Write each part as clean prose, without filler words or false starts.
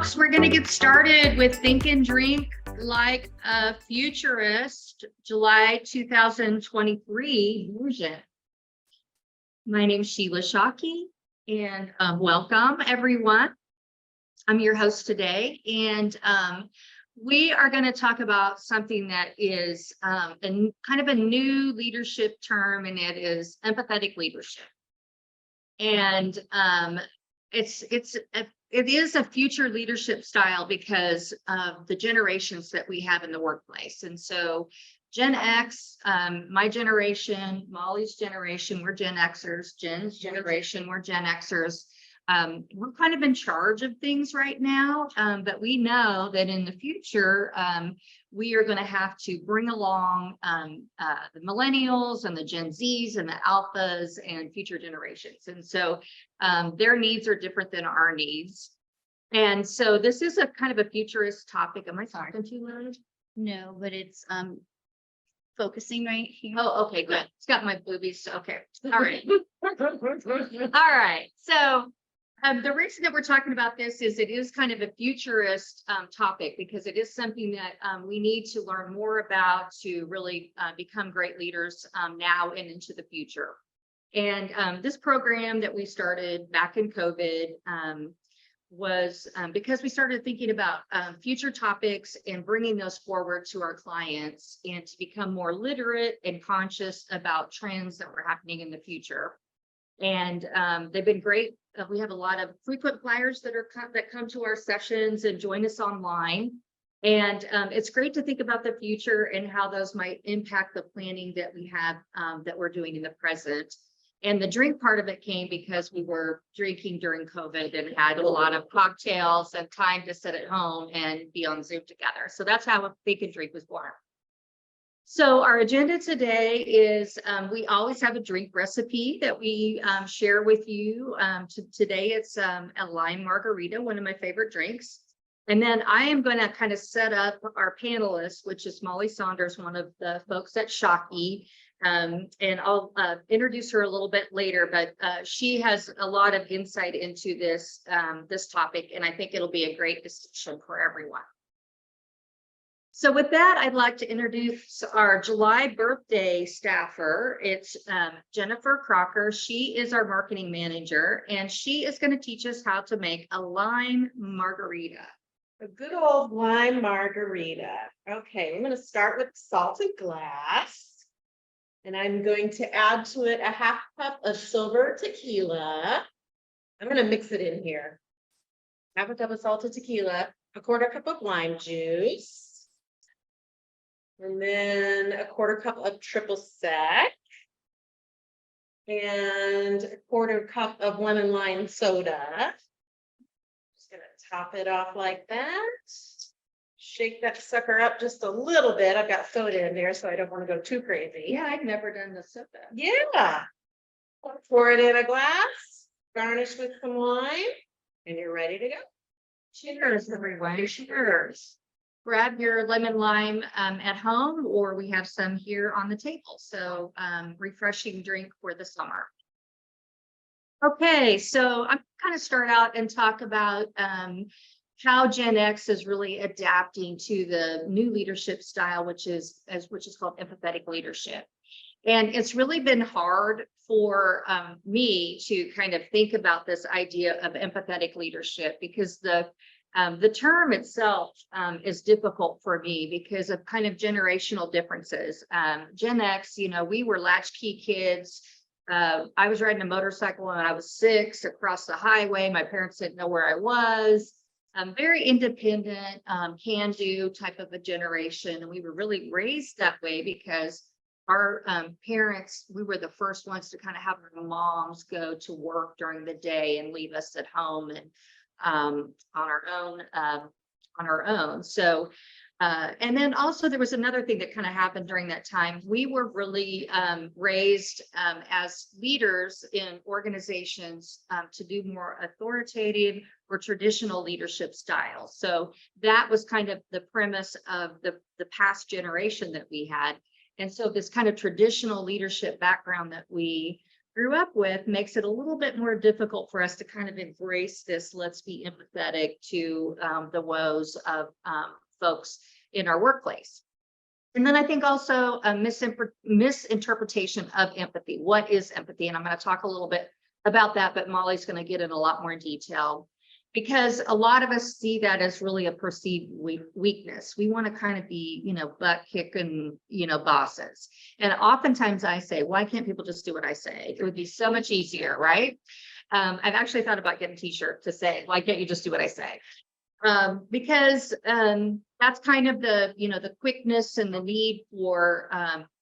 folks, we're going to get started with Think and Drink Like a Futurist, July 2023 version. My name is Sheila Shockey, and welcome, everyone. I'm your host today, and we are going to talk about something that is kind of a new leadership term, and it is empathetic leadership. And it is a future leadership style because of the generations that we have in the workplace. And so Gen X, my generation, Molly's generation, we're Gen Xers, Jen's generation, we're Gen Xers. We're kind of in charge of things right now, but we know that in the future, we are going to have to bring along the millennials and the Gen Zs and the alphas and future generations. And so their needs are different than our needs. And so this is a kind of a futurist topic. Am I talking too loud? No, but it's focusing right here. Oh, okay, good. It's got my boobies. Okay. All right. All right. So the reason that we're talking about this is it is kind of a futurist topic because it is something that we need to learn more about to really become great leaders now and into the future. And this program that we started back in COVID was because we started thinking about future topics and bringing those forward to our clients and to become more literate and conscious about trends that were happening in the future. And they've been great. We have a lot of frequent flyers that come to our sessions and join us online. And it's great to think about the future and how those might impact the planning that we have that we're doing in the present. And the drink part of it came because we were drinking during COVID and had a lot of cocktails and time to sit at home and be on Zoom together. So that's how Think and Drink was born. So our agenda today is we always have a drink recipe that we share with you. Today it's a lime margarita, one of my favorite drinks. And then I am going to kind of set up our panelists, which is Molly Saunders, one of the folks at Shockey. And I'll introduce her a little bit later, but she has a lot of insight into this topic, and I think it'll be a great discussion for everyone. So with that, I'd like to introduce our July birthday staffer. It's Jennifer Crocker. She is our marketing manager, and she is going to teach us how to make a lime margarita. A good old lime margarita. Okay, I'm going to start with salted glass. And I'm going to add to it a half cup of silver tequila. I'm going to mix it in here. Half a cup of salted tequila, a quarter cup of lime juice, and then a quarter cup of triple sec, and a quarter cup of lemon lime soda. Just going to top it off like that. Shake that sucker up just a little bit. I've got soda in there, so I don't want to go too crazy. Yeah, I've never done the soda. Yeah. Pour it in a glass, garnish with some lime, and you're ready to go. Cheers, everyone. Cheers. Grab your lemon lime at home, or we have some here on the table. So refreshing drink for the summer. Okay, so I'm going to start out and talk about how Gen X is really adapting to the new leadership style, which is called empathetic leadership. And it's really been hard for me to kind of think about this idea of empathetic leadership because the term itself is difficult for me because of kind of generational differences. Gen X, we were latchkey kids. I was riding a motorcycle when I was 6 across the highway. My parents didn't know where I was. Very independent, can-do type of a generation. And we were really raised that way because our parents, we were the first ones to kind of have our moms go to work during the day and leave us at home and on our own. So, and then also there was another thing that kind of happened during that time. We were really raised as leaders in organizations to do more authoritative or traditional leadership styles. So that was kind of the premise of the past generation that we had. And so this kind of traditional leadership background that we grew up with makes it a little bit more difficult for us to kind of embrace this. Let's be empathetic to the woes of folks in our workplace. And then I think also a misinterpretation of empathy. What is empathy? And I'm going to talk a little bit about that, but Molly's going to get in a lot more detail because a lot of us see that as really a perceived weakness. We want to kind of be, butt kicking, bosses. And oftentimes I say, why can't people just do what I say? It would be so much easier, right? I've actually thought about getting a t-shirt to say, why can't you just do what I say? Because that's kind of the quickness and the need for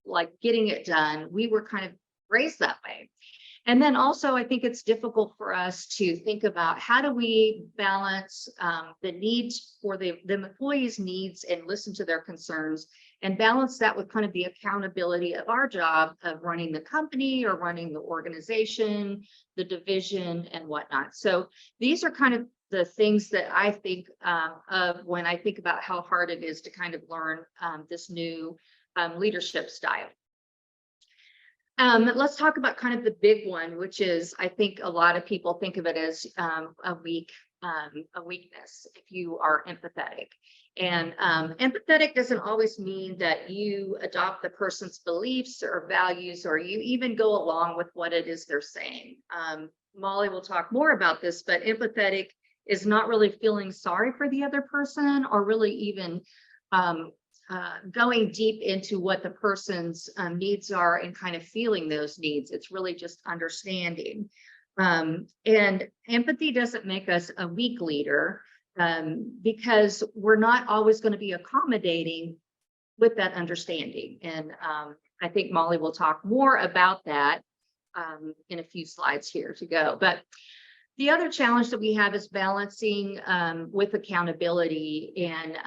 like getting it done. We were kind of raised that way. And then also, I think it's difficult for us to think about how do we balance the needs for the employees' needs and listen to their concerns and balance that with kind of the accountability of our job of running the company or running the organization, the division and whatnot. So these are kind of the things that I think of when I think about how hard it is to kind of learn this new leadership style. Let's talk about kind of the big one, which is, I think a lot of people think of it as a weakness if you are empathetic. And empathetic doesn't always mean that you adopt the person's beliefs or values, or you even go along with what it is they're saying. Molly will talk more about this, but empathetic is not really feeling sorry for the other person or really even going deep into what the person's needs are and kind of feeling those needs. It's really just understanding. And empathy doesn't make us a weak leader because we're not always going to be accommodating with that understanding. And I think Molly will talk more about that in a few slides here to go. But the other challenge that we have is balancing with accountability. And,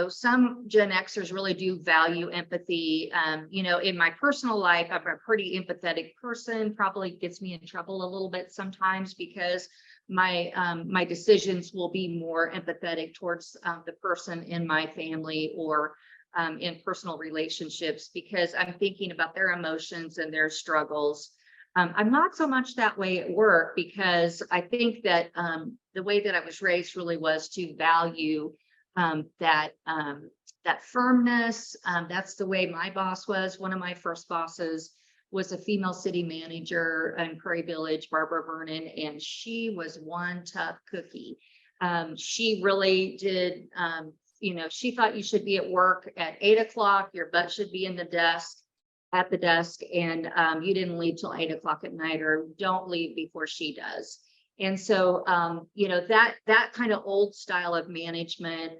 some Gen Xers really do value empathy. In my personal life, I'm a pretty empathetic person, probably gets me in trouble a little bit sometimes because my decisions will be more empathetic towards the person in my family or in personal relationships because I'm thinking about their emotions and their struggles. I'm not so much that way at work because I think that the way that I was raised really was to value that firmness. That's the way my boss was. One of my first bosses was a female city manager in Prairie Village, Barbara Vernon, and she was one tough cookie. She really did, she thought you should be at work at 8 o'clock, your butt should be in the desk. At the desk, and you didn't leave till 8 o'clock at night, or don't leave before she does. And so, that kind of old style of management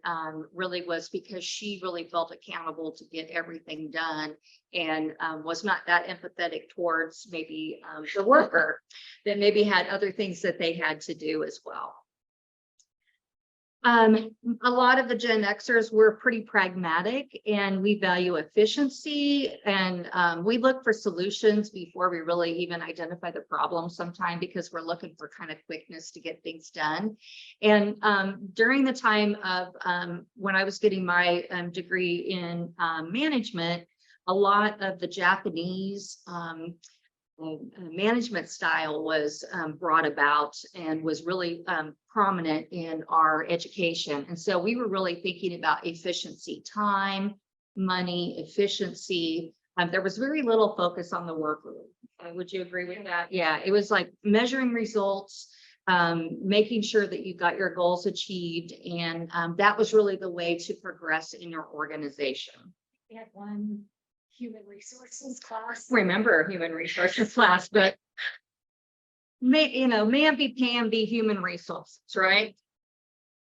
really was because she really felt accountable to get everything done and was not that empathetic towards maybe the worker that maybe had other things that they had to do as well. A lot of the Gen Xers were pretty pragmatic and we value efficiency and we look for solutions before we really even identify the problem sometime because we're looking for kind of quickness to get things done. And during the time of when I was getting my degree in management, a lot of the Japanese management style was brought about and was really prominent in our education. And so we were really thinking about efficiency, time, money, efficiency. There was very little focus on the workload. Would you agree with that? Yeah, it was like measuring results, making sure that you got your goals achieved. And that was really the way to progress in your organization. We had one human resources class. Remember human resources class, but be human resources, right?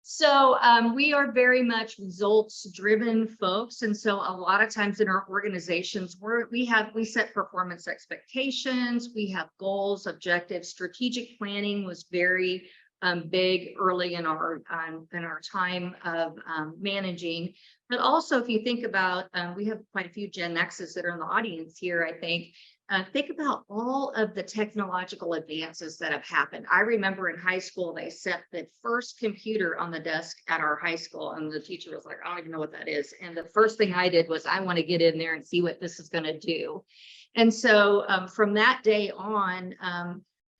So we are very much results driven folks. And so a lot of times in our organizations, we set performance expectations, we have goals, objectives. Strategic planning was very big early in our time of managing. But also, if you think about, we have quite a few Gen X's that are in the audience here, I think. Think about all of the technological advances that have happened. I remember in high school, they set the first computer on the desk at our high school, and the teacher was like, I don't even know what that is. And the first thing I did was, I want to get in there and see what this is going to do. And so from that day on,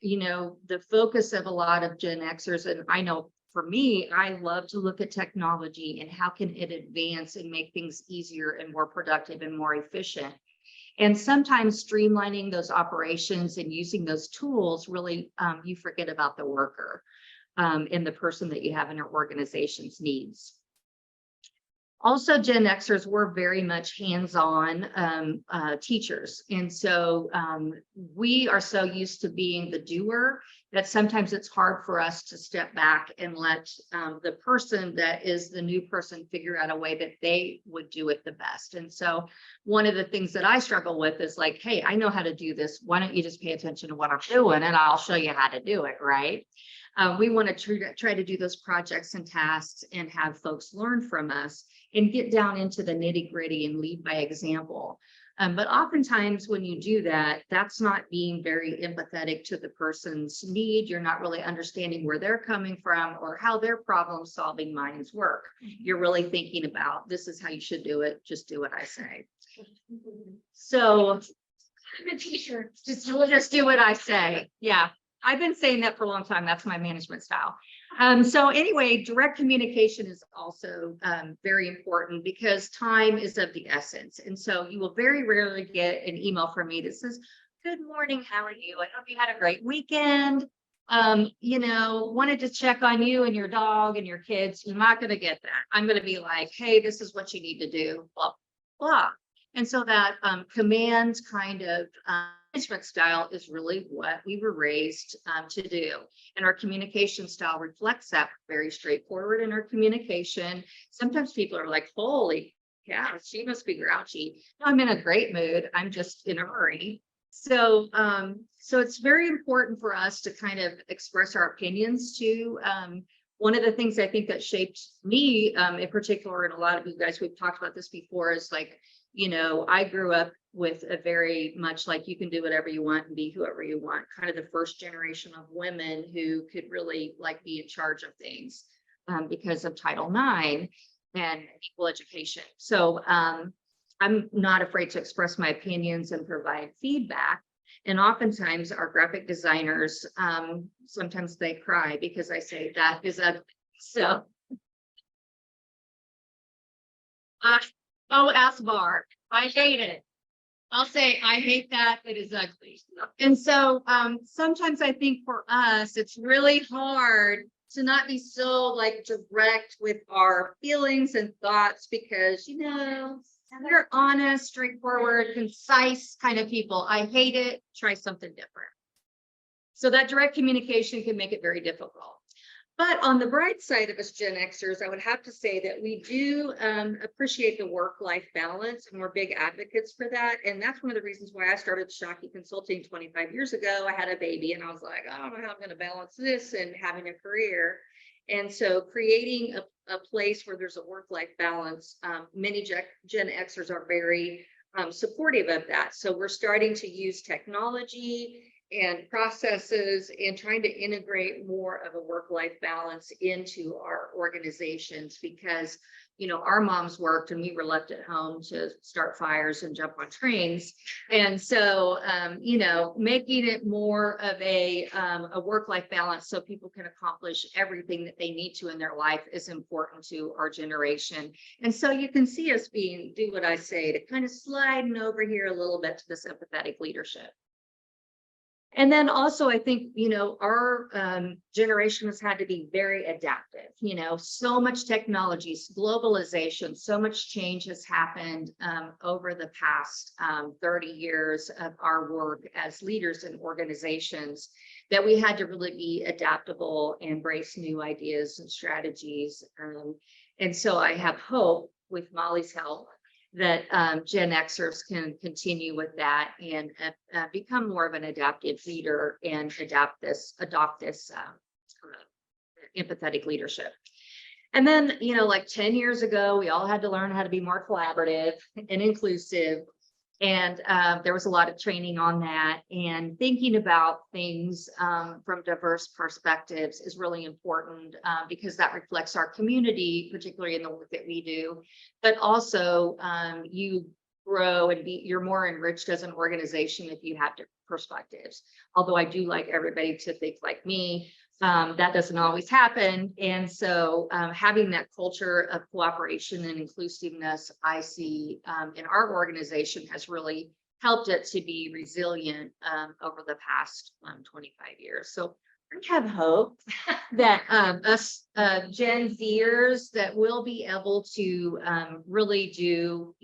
the focus of a lot of Gen Xers, and I know for me, I love to look at technology and how can it advance and make things easier and more productive and more efficient. And sometimes streamlining those operations and using those tools, really, you forget about the worker and the person that you have in your organization's needs. Also, Gen Xers were very much hands-on teachers. And so we are so used to being the doer that sometimes it's hard for us to step back and let the person that is the new person figure out a way that they would do it the best. And so one of the things that I struggle with is like, hey, I know how to do this. Why don't you just pay attention to what I'm doing and I'll show you how to do it, right? We want to try to do those projects and tasks and have folks learn from us and get down into the nitty gritty and lead by example. But oftentimes when you do that, that's not being very empathetic to the person's need. You're not really understanding where they're coming from or how their problem solving minds work. You're really thinking about, this is how you should do it. Just do what I say. So I'm a teacher. Just do what I say. Yeah. I've been saying that for a long time. That's my management style. So anyway, direct communication is also very important because time is of the essence. And so you will very rarely get an email from me that says, good morning, how are you? I hope you had a great weekend. Wanted to check on you and your dog and your kids. You're not going to get that. I'm going to be like, hey, this is what you need to do, blah, blah. And so that command kind of management style is really what we were raised to do. And our communication style reflects that. Very straightforward in our communication. Sometimes people are like, holy cow, she must be grouchy. No, I'm in a great mood. I'm just in a hurry. So it's very important for us to kind of express our opinions too. One of the things I think that shaped me in particular, and a lot of you guys, we've talked about this before, is like, I grew up with a very much like you can do whatever you want and be whoever you want, kind of the first generation of women who could really like be in charge of things because of Title IX and equal education. So I'm not afraid to express my opinions and provide feedback. And oftentimes our graphic designers, sometimes they cry because I say that is ugly. So ask Barb. I hate it. I'll say, I hate that. It is ugly. And so sometimes I think for us, it's really hard to not be so like direct with our feelings and thoughts because, we're honest, straightforward, concise kind of people. I hate it. Try something different. So that direct communication can make it very difficult. But on the bright side of us Gen Xers, I would have to say that we do appreciate the work-life balance, and we're big advocates for that. And that's one of the reasons why I started Shockey Consulting 25 years ago. I had a baby and I was like, I don't know how I'm going to balance this and having a career. And so creating a place where there's a work-life balance, many Gen Xers are very supportive of that. So we're starting to use technology and processes and trying to integrate more of a work-life balance into our organizations because, our moms worked and we were left at home to start fires and jump on trains. And so, making it more of a work-life balance so people can accomplish everything that they need to in their life is important to our generation. And so you can see us do what I say, to kind of sliding over here a little bit to this empathetic leadership. And then also, I think, our generation has had to be very adaptive, so much technology, globalization, so much change has happened over the past 30 years of our work as leaders in organizations that we had to really be adaptable, embrace new ideas and strategies. And so I have hope with Molly's help that Gen Xers can continue with that and become more of an adaptive leader and adopt this empathetic leadership. And then, like 10 years ago, we all had to learn how to be more collaborative and inclusive. And there was a lot of training on that, and thinking about things from diverse perspectives is really important because that reflects our community, particularly in the work that we do. But also you grow and you're more enriched as an organization if you have different perspectives. Although I do like everybody to think like me, that doesn't always happen. And so having that culture of cooperation and inclusiveness, I see in our organization has really helped it to be resilient over the past 25 years. So I have hope that us Gen Zers that will be able to really do,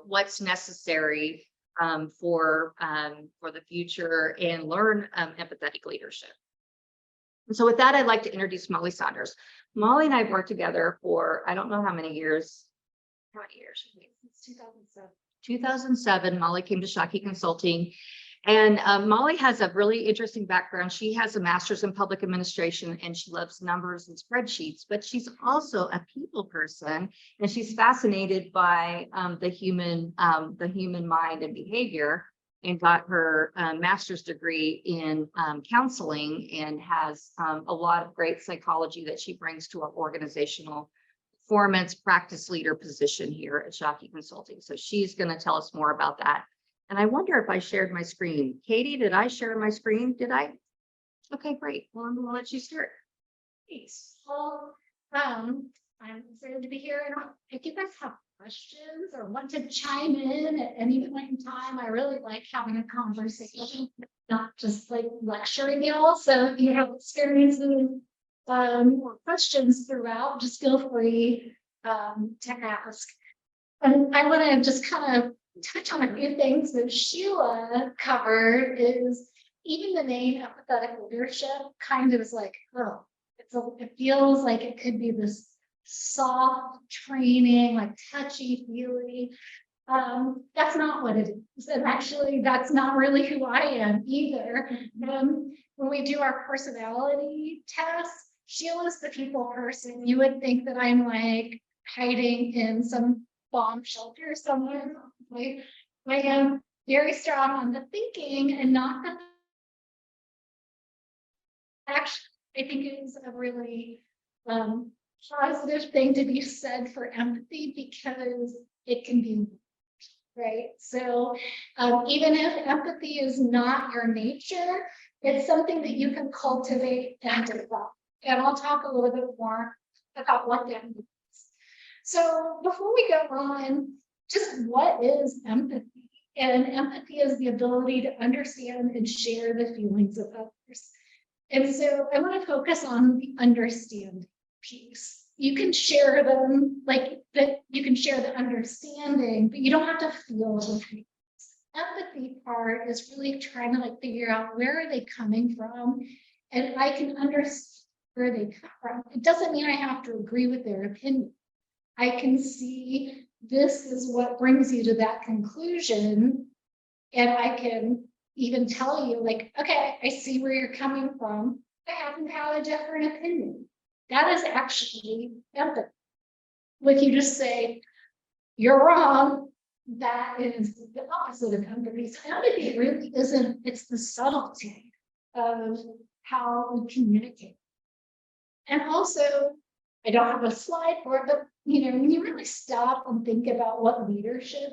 what's necessary for the future and learn empathetic leadership. And so with that, I'd like to introduce Molly Saunders. Molly and I have worked together for, I don't know how many years. How many years? Since 2007. 2007, Molly came to Shockey Consulting. And Molly has a really interesting background. She has a master's in public administration and she loves numbers and spreadsheets, but she's also a people person and she's fascinated by the human mind and behavior, and got her master's degree in counseling, and has a lot of great psychology that she brings to our organizational performance practice leader position here at Shockey Consulting. So she's going to tell us more about that. And I wonder if I shared my screen. Katie, did I share my screen? Did I? Okay, great. Well, I'm going to let you start. Thanks. Well, I'm excited to be here. And if you guys have questions or want to chime in at any point in time, I really like having a conversation, not just like lecturing y'all. So if you have experiences or questions throughout, just feel free to ask. And I want to just kind of touch on a few things that Sheila covered. Is even the name empathetic leadership kind of is like, oh, it feels like it could be this soft training, like touchy feely. That's not what it is. And actually, that's not really who I am either. When we do our personality tests, Sheila's the people person. You would think that I'm like hiding in some bomb shelter somewhere. I am very strong on the thinking and not the. Actually, I think it is a really positive thing to be said for empathy, because it can be right. So even if empathy is not your nature, it's something that you can cultivate and develop. And I'll talk a little bit more about what that means. So before we go on, just what is empathy? And empathy is the ability to understand and share the feelings of others. And so I want to focus on the understanding piece. You can share them, like that. You can share the understanding, but you don't have to feel the feelings. Empathy part is really trying to like figure out where are they coming from, and I can understand where they come from. It doesn't mean I have to agree with their opinion. I can see this is what brings you to that conclusion, and I can even tell you like, okay, I see where you're coming from. I happen to have a different opinion. That is actually empathy. Like you just say, you're wrong. That is the opposite of empathy. So empathy really isn't, it's the subtlety of how we communicate. And also, I don't have a slide for it, but when you really stop and think about what leadership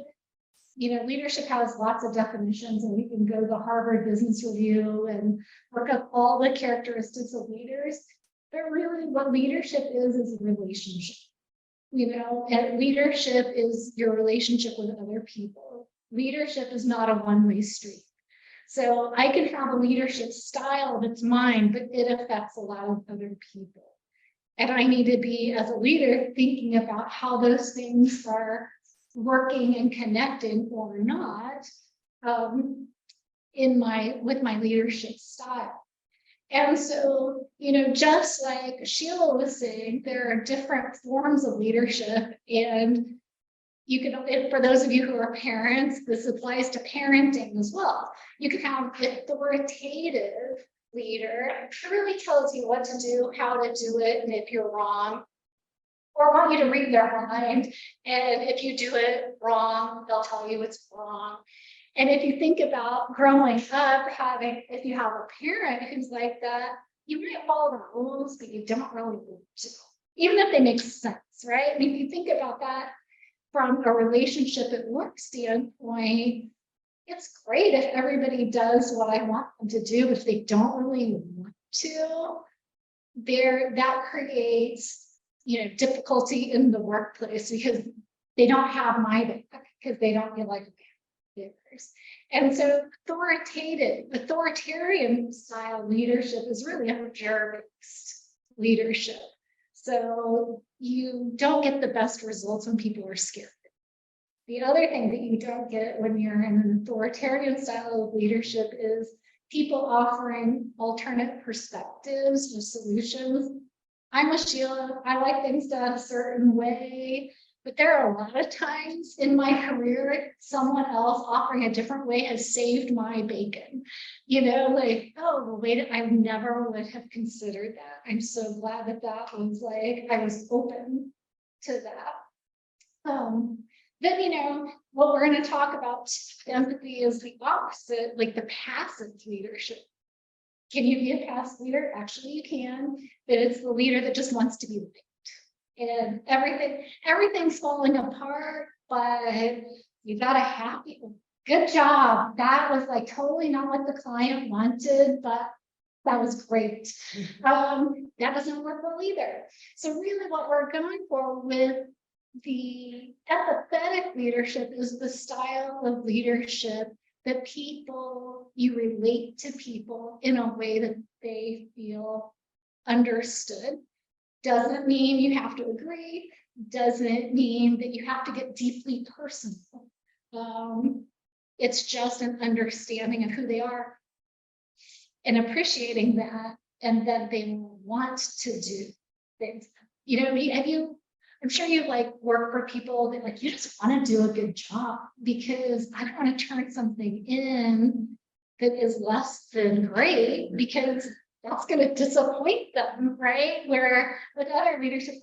is, leadership has lots of definitions, and we can go to the Harvard Business Review and look up all the characteristics of leaders. But really, what leadership is a relationship. And leadership is your relationship with other people. Leadership is not a one-way street. So I can have a leadership style that's mine, but it affects a lot of other people. And I need to be, as a leader, thinking about how those things are working and connecting or not with my leadership style. And so, just like Sheila was saying, there are different forms of leadership, and you can, for those of you who are parents, this applies to parenting as well. You can have authoritative leader who really tells you what to do, how to do it, and if you're wrong, or want you to read their mind. And if you do it wrong, they'll tell you it's wrong. And if you think about growing up, if you have a parent who's like that, you might follow the rules, but you don't really want to, even if they make sense, right? I mean, if you think about that, from a relationship at work standpoint, it's great if everybody does what I want them to do. If they don't really want to, that creates, difficulty in the workplace because they don't have my back because they don't feel like theirs. And so authoritarian style leadership is really a fear-based leadership. So you don't get the best results when people are scared. The other thing that you don't get when you're in an authoritarian style of leadership is people offering alternate perspectives or solutions. I'm a Sheila, I like things done a certain way, but there are a lot of times in my career, someone else offering a different way has saved my bacon. Like, oh, well, wait, I never would have considered that. I'm so glad that was like, I was open to that. Then, what we're going to talk about empathy is the opposite, like the passive leadership. Can you be a passive leader? Actually, you can, but it's the leader that just wants to be liked. And everything's falling apart, but you got a happy, good job. That was like totally not what the client wanted, but that was great. That doesn't work well either. So really what we're going for with the empathetic leadership is the style of leadership that you relate to people in a way that they feel understood. Doesn't mean you have to agree, doesn't mean that you have to get deeply personal. It's just an understanding of who they are and appreciating that, and that they want to do things. I'm sure you work for people that you just want to do a good job because I don't want to turn something in that is less than great because that's going to disappoint them, right? Where with other leadership,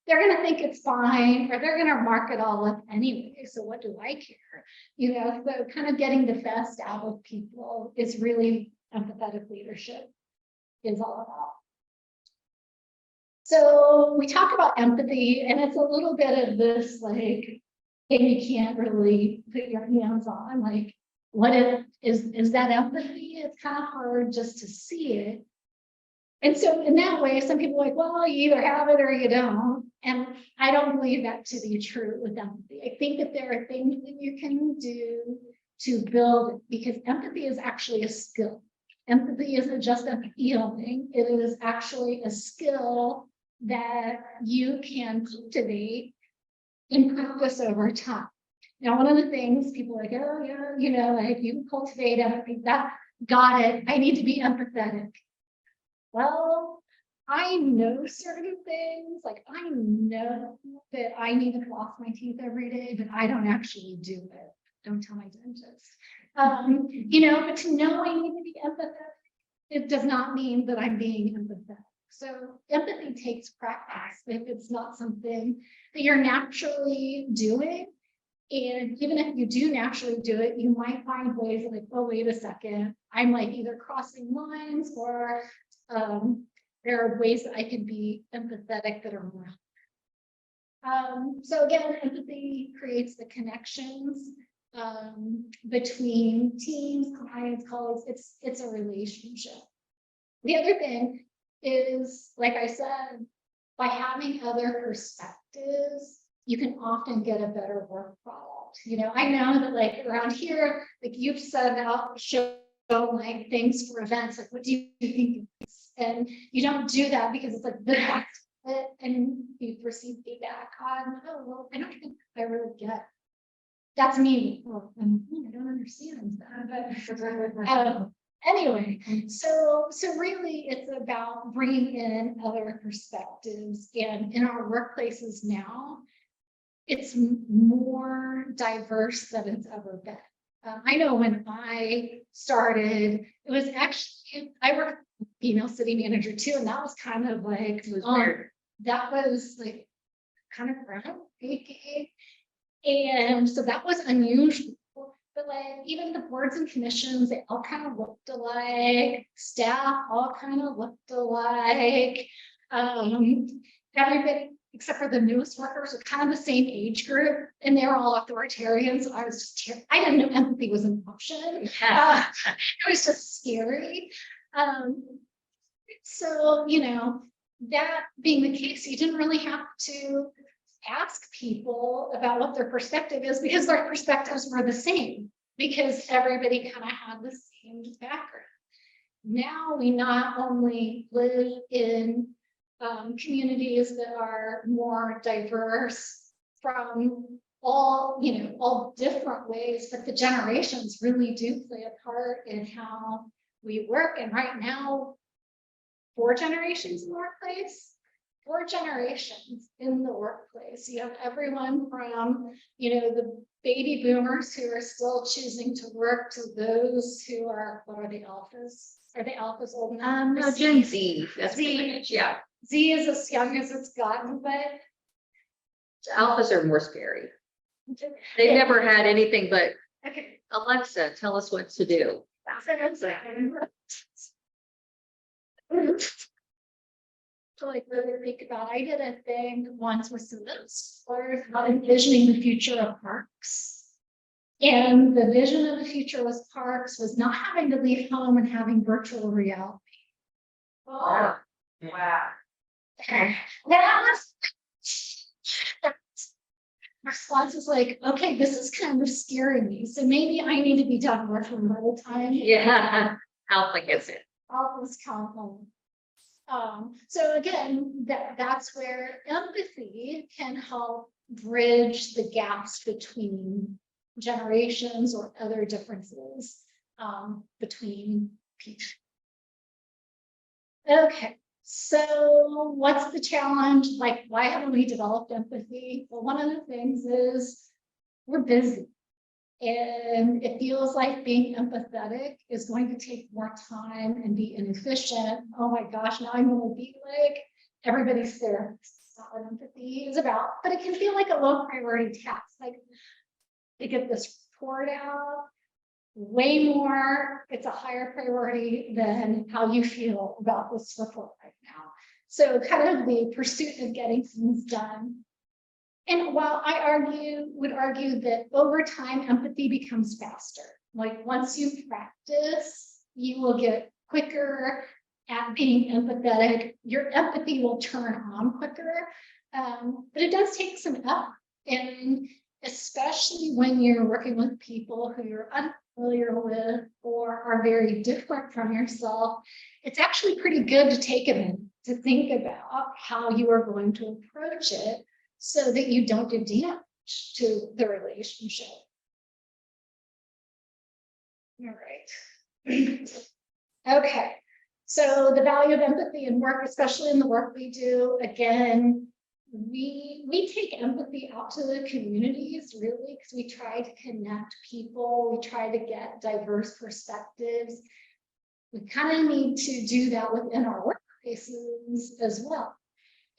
they're going to think it's fine or they're going to mark it all up anyway. So what do I care? So kind of getting the best out of people is really empathetic leadership is all about. So we talk about empathy, and it's a little bit of this thing you can't really put your hands on. What is that empathy? It's kind of hard just to see it. And so in that way, some people are well, you either have it or you don't. And I don't believe that to be true with empathy. I think that there are things that you can do to build it, because empathy is actually a skill. Empathy isn't just a feeling, it is actually a skill that you can cultivate and practice over time. Now, one of the things people are like, oh yeah, you can cultivate empathy, that got it, I need to be empathetic. Well, I know certain things, I know that I need to floss my teeth every day, but I don't actually do it. Don't tell my dentist. But to know I need to be empathetic, it does not mean that I'm being empathetic. So empathy takes practice if it's not something that you're naturally doing. And even if you do naturally do it, you might find ways oh, wait a second, I'm either crossing lines or there are ways that I can be empathetic that are more. So again, empathy creates the connections between teams, clients, colleagues. It's a relationship. The other thing is, like I said, by having other perspectives, you can often get a better work product. I know that around here, you've set out show things for events, what do you think? And you don't do that because it's that's it, and you receive feedback on, oh, well, I don't think I really get. That's me. Well, I don't understand that. But anyway, so really it's about bringing in other perspectives, and in our workplaces now, it's more diverse than it's ever been. I know when I started, it was actually, I worked female city manager too, and that was kind of weird. That was kind of groundbreaking, and so that was unusual. But even the boards and commissions, they all kind of looked alike. Staff all kind of looked alike. Everybody, except for the newest workers, are kind of the same age group, and they're all authoritarians. I was just, I didn't know empathy was an option. It was just scary. So, you know, that being the case, you didn't really have to ask people about what their perspective is, because their perspectives were the same, because everybody kind of had the same background. Now we not only live in communities that are more diverse from all, you know, all different ways, but the generations really do play a part in how we work. And right now, 4 generations in the workplace, 4 generations in the workplace. You have everyone from, you know, the baby boomers who are still choosing to work, to those who are, what are the alphas? Are the alphas old enough? No, Gen Z. That's Z. yeah. Z is as young as it's gotten, but Alphas are more scary. They've never had anything but okay. Alexa, tell us what to do. To like really think about, I did a thing once with some scholars about envisioning the future of parks. And the vision of the future was parks was not having to leave home and having virtual reality. Oh, wow. That was response was like, okay, this is kind of scaring me. So maybe I need to be done working the whole time. Yeah. Alpha gets it. All this count home. So again, that's where empathy can help bridge the gaps between generations or other differences between people. Okay, so what's the challenge? Like, why haven't we developed empathy? Well, one of the things is we're busy. And it feels like being empathetic is going to take more time and be inefficient. Oh my gosh, now I'm going to be like everybody's therapist. That's not what empathy is about, but it can feel like a low priority task. Like they get this report out, way more, it's a higher priority than how you feel about this report right now. So kind of the pursuit of getting things done. And while I would argue that over time, empathy becomes faster. Like once you practice, you will get quicker at being empathetic. Your empathy will turn on quicker, but it does take some effort. And especially when you're working with people who you're unfamiliar with or are very different from yourself, it's actually pretty good to take a minute to think about how you are going to approach it, so that you don't do damage to the relationship. All right. Okay. So the value of empathy in work, especially in the work we do, again, we take empathy out to the communities, really, because we try to connect people. We try to get diverse perspectives. We kind of need to do that within our workplaces as well.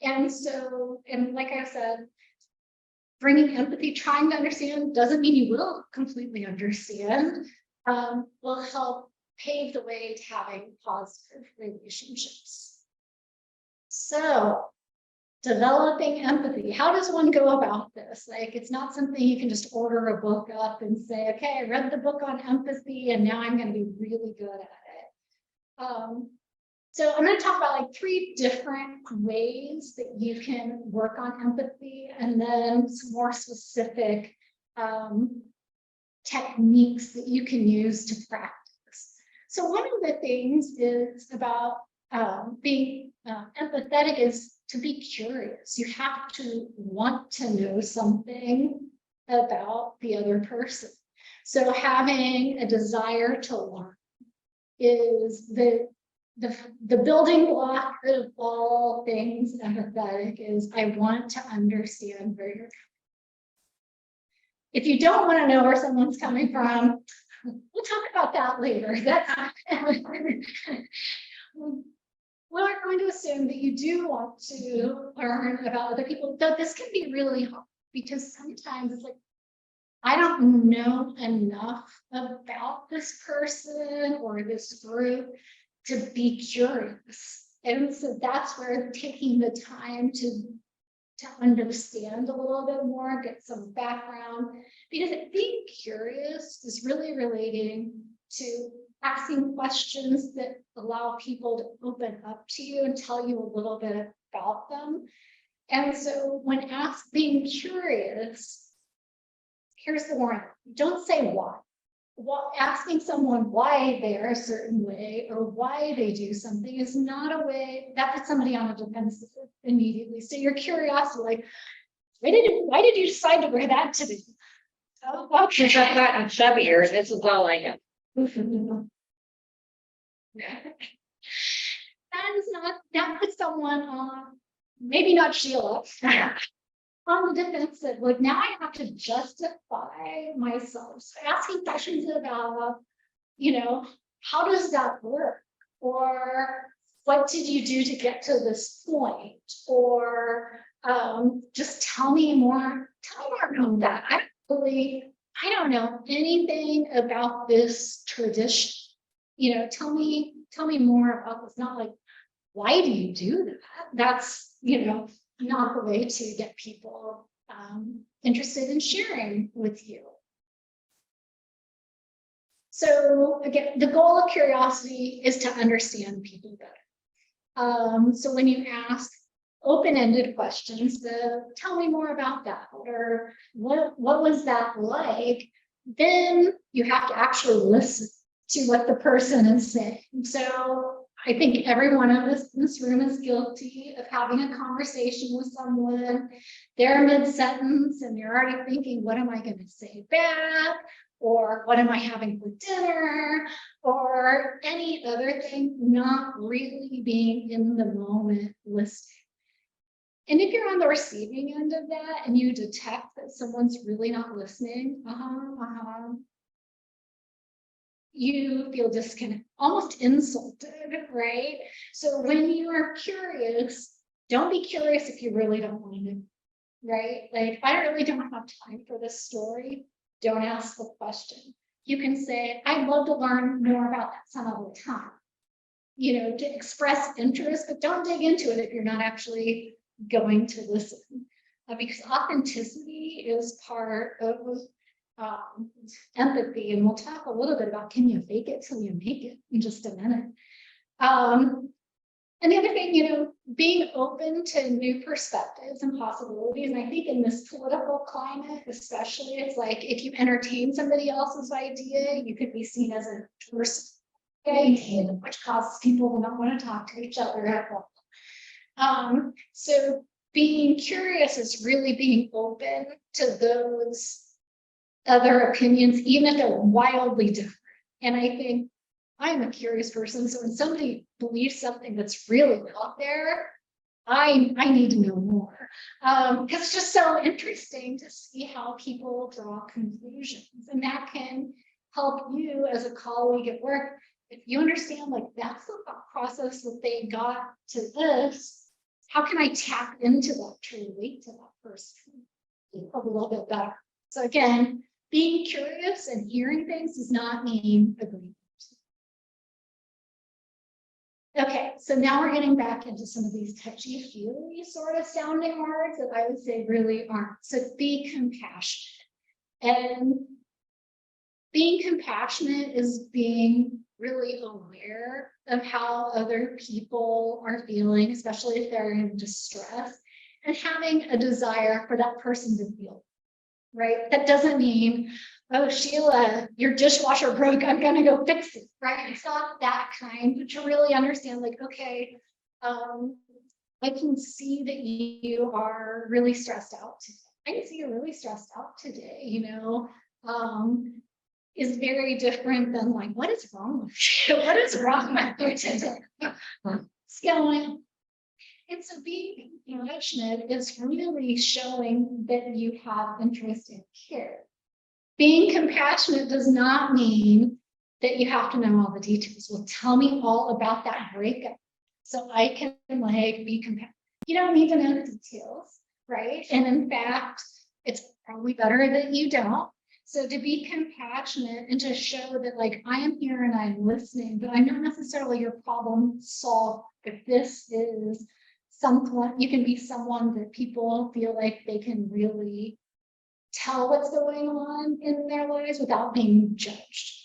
And so, and like I said, bringing empathy, trying to understand doesn't mean you will completely understand, will help pave the way to having positive relationships. So, developing empathy. How does one go about this? Like, it's not something you can just order a book up and say, okay, I read the book on empathy and now I'm going to be really good at it. So I'm going to talk about like 3 different ways that you can work on empathy, and then some more specific techniques that you can use to practice. So one of the things is about being empathetic is to be curious. You have to want to know something about the other person. So having a desire to learn is the building block of all things empathetic. Is I want to understand where you're coming from. If you don't want to know where someone's coming from, we'll talk about that later. We're going to assume that you do want to learn about other people, though this can be really hard because sometimes it's like, I don't know enough about this person or this group to be curious. And so that's where taking the time to to understand a little bit more, get some background, because being curious is really relating to asking questions that allow people to open up to you and tell you a little bit about them. And so when being curious, here's the warning, don't say why. Asking someone why they're a certain way or why they do something is not a way that puts somebody on a defensive immediately. So your curiosity, like, why did you decide to wear that today? Oh, okay. Since I've gotten chubbier, this is all I know. That puts someone on, maybe not Sheila, on the defensive. Like, now I have to justify myself. So asking questions about, how does that work? Or what did you do to get to this point? Or just tell me more about that. I don't know anything about this tradition. Tell me more about this. Not like, why do you do that? That's, not the way to get people interested in sharing with you. So again, the goal of curiosity is to understand people better. So when you ask open-ended questions, tell me more about that, or what was that like, then you have to actually listen to what the person is saying. So I think every one of us in this room is guilty of having a conversation with someone. They're mid-sentence and you're already thinking, what am I going to say back? Or what am I having for dinner? Or any other thing, not really being in the moment listening. And if you're on the receiving end of that and you detect that someone's really not listening, you feel disconnected, almost insulted, right? So when you are curious, don't be curious if you really don't want to know, right? Like, I really don't have time for this story. Don't ask the question. You can say, I'd love to learn more about that some other time. To express interest, but don't dig into it if you're not actually going to listen. Because authenticity is part of empathy, and we'll talk a little bit about, can you fake it till you make it, in just a minute. And the other thing, being open to new perspectives and possibilities. And I think in this political climate, especially, it's like if you entertain somebody else's idea, you could be seen as a person, which causes people to not want to talk to each other at all. So being curious is really being open to those other opinions, even if they're wildly different. And I think I'm a curious person, so when somebody believes something that's really out there, I need to know more, because it's just so interesting to see how people draw conclusions, and that can help you as a colleague at work. If you understand, like, that's the thought process that they got to this, how can I tap into that to relate to that person a little bit better? So again, being curious and hearing things does not mean agreeing. Okay, so now we're getting back into some of these touchy-feely sort of sounding words that I would say really aren't. So be compassionate. And being compassionate is being really aware of how other people are feeling, especially if they're in distress, and having a desire for that person to feel. Right? That doesn't mean, oh, Sheila, your dishwasher broke, I'm gonna go fix it, right? It's not that kind, but to really understand, like, okay, I can see that you are really stressed out today. I can see you're really stressed out today, is very different than like, what is wrong with you? What is wrong with you today? What's going on? And so being compassionate is really showing that you have interest and care. Being compassionate does not mean that you have to know all the details. Well, tell me all about that breakup so I can be compassionate. You don't need to know the details, right? And in fact, it's probably better that you don't. So to be compassionate and to show that, like, I am here and I'm listening, but I'm not necessarily your problem solver. If this is you can be someone that people feel like they can really tell what's going on in their lives without being judged.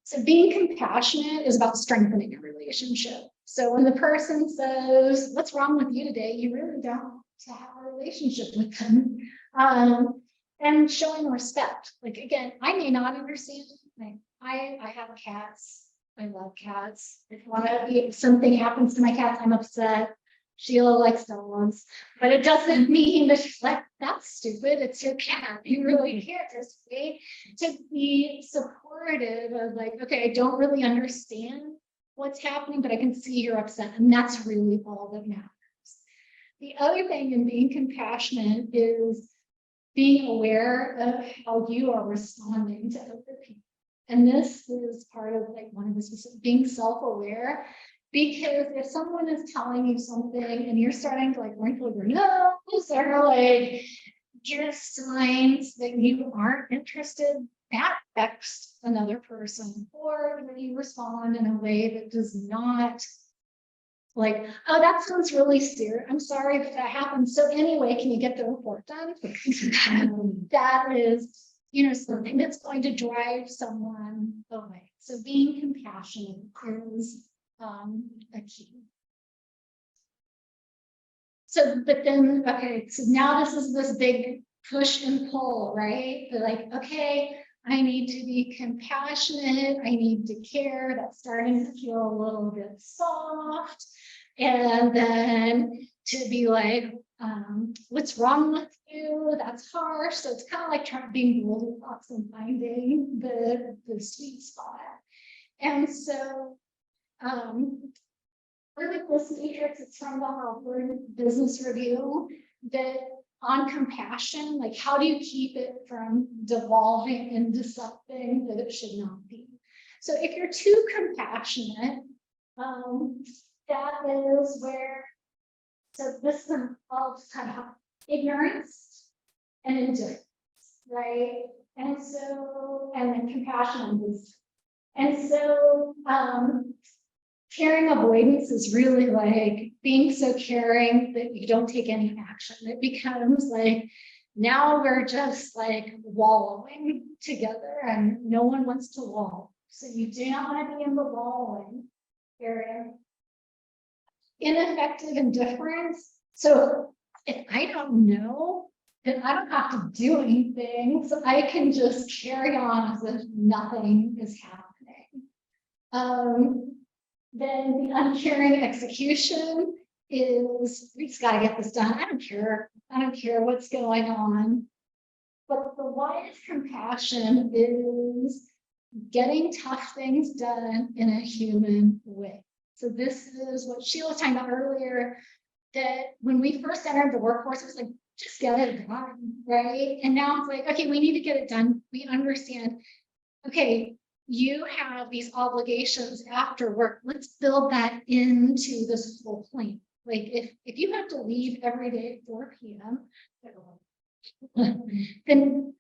So being compassionate is about strengthening a relationship. So when the person says, "What's wrong with you today?" you really don't to have a relationship with them. And showing respect. Like, again, I may not understand. Like, I have cats. I love cats. If something happens to my cats, I'm upset. Sheila likes dogs, but it doesn't mean that she's like, "That's stupid. It's your cat. You really can't." There's a way to be supportive of, like, okay, I don't really understand what's happening, but I can see you're upset, and that's really all that matters. The other thing in being compassionate is being aware of how you are responding to other people. And this is part of, like, one of the specific, being self-aware. Because if someone is telling you something and you're starting to, like, wrinkle your nose, or like give signs that you aren't interested, that affects another person. Or when you respond in a way that does not, like, "Oh, that sounds really serious. I'm sorry that happened. So anyway, can you get the report done?" That is, something that's going to drive someone away. So being compassionate is a key. So, but then, okay, so now this is this big push and pull, right? They're like, okay, I need to be compassionate. I need to care. That's starting to feel a little bit soft. And then to be like, "What's wrong with you?" That's harsh. So it's kind of like being Goldilocks and finding the sweet spot. And so, with this matrix, it's from the Harvard Business Review, that on compassion, like, how do you keep it from devolving into something that it should not be? So if you're too compassionate, that is where, so this is all just kind of ignorance and indifference, right? And so, and then compassion is, and so, caring avoidance is really like being so caring that you don't take any action. It becomes like, now we're just like wallowing together and no one wants to wallow. So you do not want to be in the wallowing area. Ineffective indifference. So if I don't know, then I don't have to do anything. So I can just carry on as if nothing is happening. Then the uncaring execution is, we just got to get this done. I don't care. I don't care what's going on. But the wise compassion is getting tough things done in a human way. So this is what Sheila was talking about earlier, that when we first entered the workforce, it was like, just get it done, right? And now it's like, okay, we need to get it done. We understand, okay, you have these obligations after work. Let's build that into this whole plan. Like, if you have to leave every day at 4 p.m., then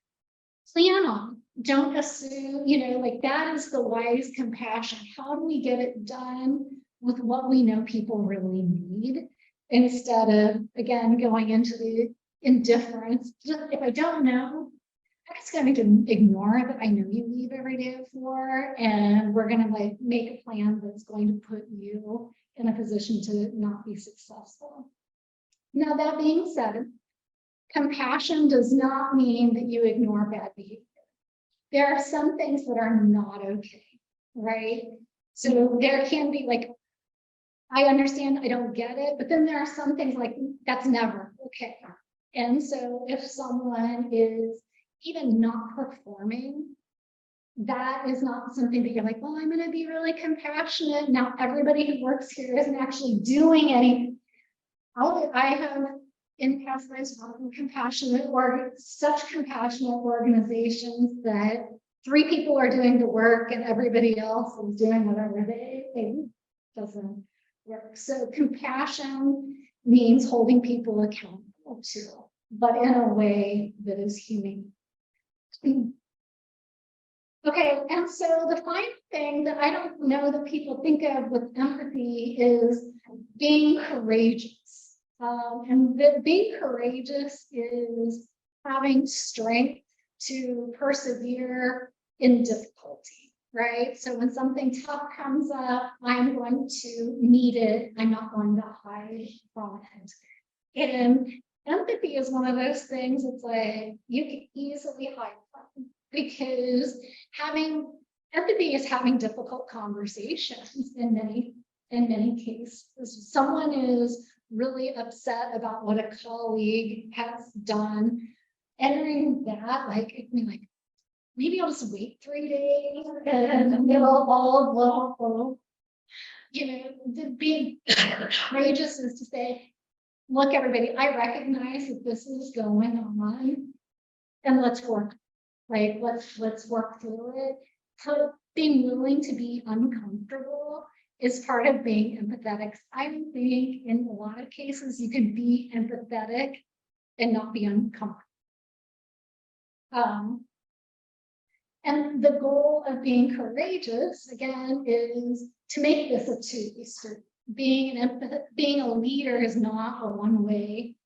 plan on. Don't assume, like, that is the wise compassion. How do we get it done with what we know people really need, instead of, again, going into the indifference? Just, if I don't know, I'm just going to ignore that I know you leave every day at 4, and we're going to like make a plan that's going to put you in a position to not be successful. Now, that being said, compassion does not mean that you ignore bad behavior. There are some things that are not okay, right? So there can be like, I understand, I don't get it, but then there are some things like, that's never okay. And so if someone is even not performing, that is not something that you're like, well, I'm going to be really compassionate. Now, everybody who works here isn't actually doing anything. I have in past lives worked compassionate or such compassionate organizations that 3 people are doing the work and everybody else is doing whatever they think. Doesn't work. So compassion means holding people accountable too, but in a way that is humane. Okay, and so the final thing that I don't know that people think of with empathy is being courageous. And that being courageous is having strength to persevere in difficulty, right? So when something tough comes up, I'm going to meet it. I'm not going to hide from it. And empathy is one of those things. It's like you can easily hide from, because having empathy is having difficult conversations in many cases. Someone is really upset about what a colleague has done. Entering that, like, I mean, like, maybe I'll just wait 3 days and it'll all blow. You know, being courageous is to say, look, everybody, I recognize that this is going on, and let's work. Like, let's work through it. So being willing to be uncomfortable is part of being empathetic. I think in a lot of cases you can be empathetic and not be uncomfortable. And the goal of being courageous, again, is to make this a two-way street. Being a leader is not a one-way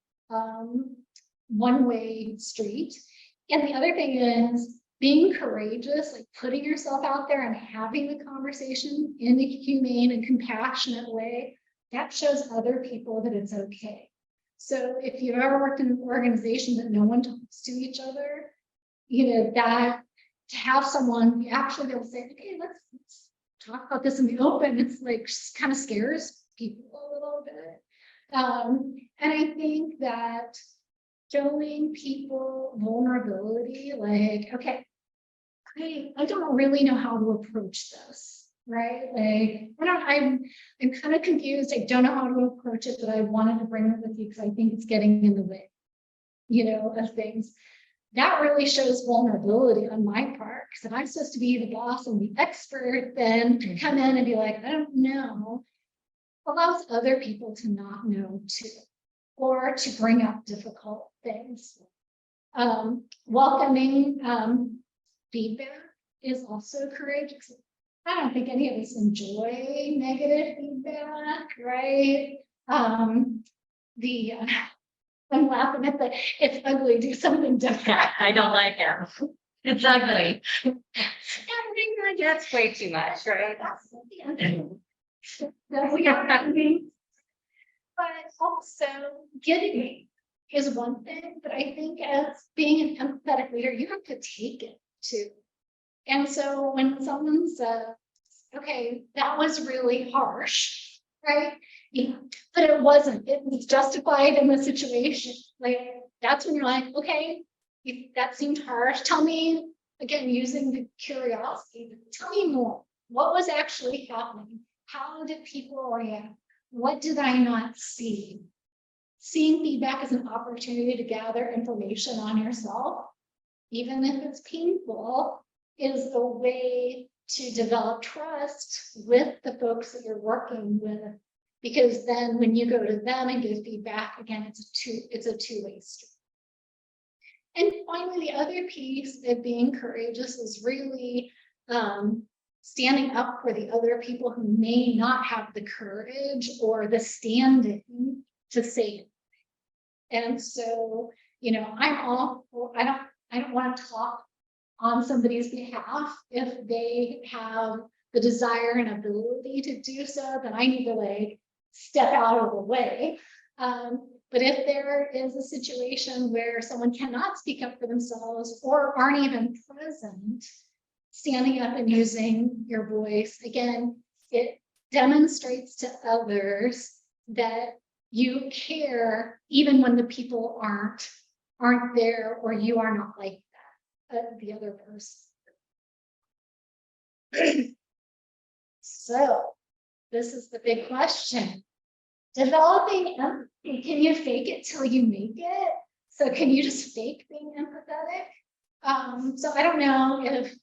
street. And the other thing is being courageous, like putting yourself out there and having the conversation in a humane and compassionate way, that shows other people that it's okay. So if you've ever worked in an organization that no one talks to each other, you know, that to have someone actually be able to say, okay, let's talk about this in the open, it's like just kind of scares people a little bit. And I think that showing people vulnerability, like, okay, great, I don't really know how to approach this, right? Like, I'm kind of confused. I don't know how to approach it, but I wanted to bring it with you because I think it's getting in the way, you know, of things. That really shows vulnerability on my part, because if I'm supposed to be the boss and the expert, then to come in and be like, I don't know, allows other people to not know too, or to bring up difficult things. Welcoming feedback is also courageous. I don't think any of us enjoy negative feedback, right? I'm laughing at it's ugly, do something different. I don't like it. It's ugly. That's way too much, right? But also giving is one thing, but I think as being an empathetic leader, you have to take it too. And so when someone says, okay, that was really harsh, right? Yeah, but it wasn't. It was justified in the situation. Like, that's when you're like, okay, that seemed harsh. Tell me, again, using the curiosity, tell me more. What was actually happening? How did people react? What did I not see? Seeing feedback as an opportunity to gather information on yourself, even if it's painful, is a way to develop trust with the folks that you're working with. Because then when you go to them and give feedback, again, it's a two-way street. And finally, the other piece of being courageous is really standing up for the other people who may not have the courage or the standing to say it. And so, you know, I don't want to talk on somebody's behalf. If they have the desire and ability to do so, then I need to like step out of the way. But if there is a situation where someone cannot speak up for themselves or aren't even present, standing up and using your voice, again, it demonstrates to others that you care even when the people aren't there, or you are not like that, the other person. So this is the big question. Developing empathy, can you fake it till you make it? So can you just fake being empathetic? So I don't know if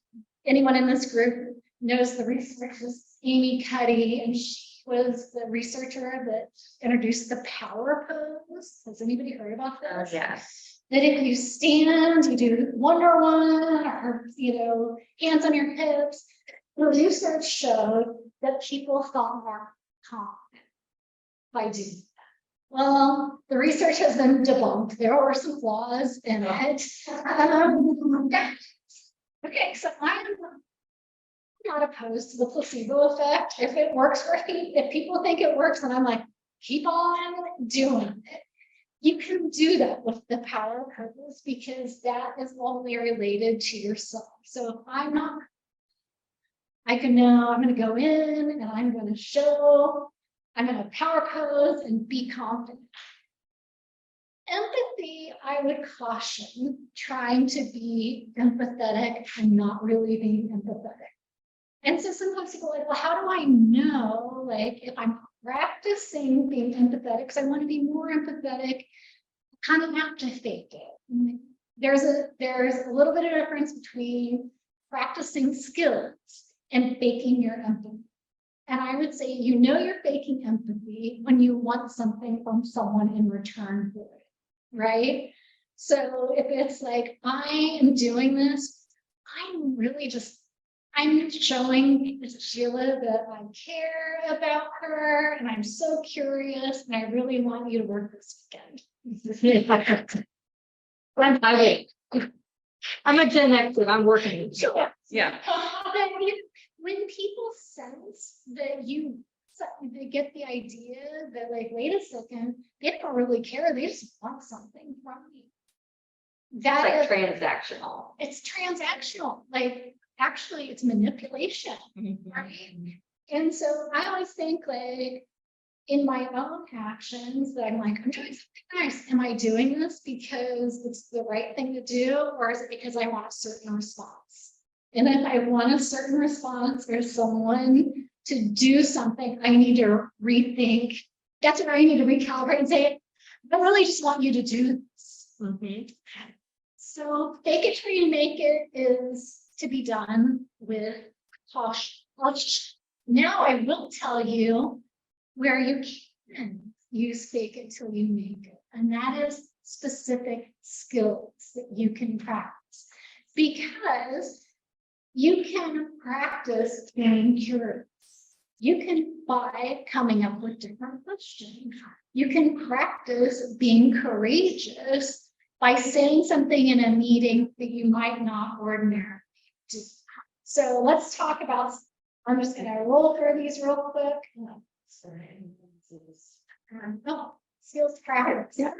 anyone in this group knows the researchers, Amy Cuddy, and she was the researcher that introduced the power pose. Has anybody heard about this? Yes. that if you stand, you do Wonder One or, hands on your hips, the research showed that people felt more confident by doing that. Well, the research has been debunked. There are some flaws in it. Okay, so I'm not opposed to the placebo effect. If it works for me, if people think it works, then I'm like, keep on doing it. You can do that with the power of purpose because that is only related to yourself. So if I'm not, I can know I'm going to go in and I'm going to show, I'm going to power pose and be confident. Empathy, I would caution trying to be empathetic and not really being empathetic. And so sometimes people are like, well, how do I know, like, if I'm practicing being empathetic, because I want to be more empathetic, I kind of have to fake it. There's a little bit of difference between practicing skills and faking your empathy. And I would say, you're faking empathy when you want something from someone in return for it, right? So if it's like, I am doing this, I'm showing Sheila that I care about her and I'm so curious and I really want you to work this weekend. I'm a Gen X, I'm working. Yeah. When people sense that they get the idea that, like, wait a second, they don't really care, they just want something from me. It's like transactional. It's transactional. Like, actually, it's manipulation, right? And so I always think, like, in my own actions, that I'm like, I'm doing something nice. Am I doing this because it's the right thing to do, or is it because I want a certain response? And if I want a certain response or someone to do something, I need to rethink. That's where I need to recalibrate and say, I really just want you to do this. So fake it till you make it is to be done with caution. Now I will tell you where you can use fake it till you make it. And that is specific skills that you can practice. Because you can practice being curious. You can, by coming up with different questions. You can practice being courageous by saying something in a meeting that you might not ordinarily do. So let's talk about, I'm just going to roll through these real quick. Skills practice. Yeah.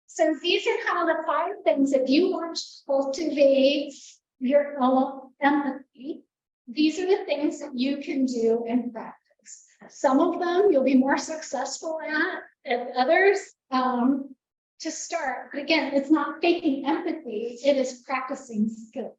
So these are kind of the 5 things. If you want to cultivate your own empathy, these are the things that you can do in practice. Some of them you'll be more successful at, and others to start. But again, it's not faking empathy, it is practicing skills.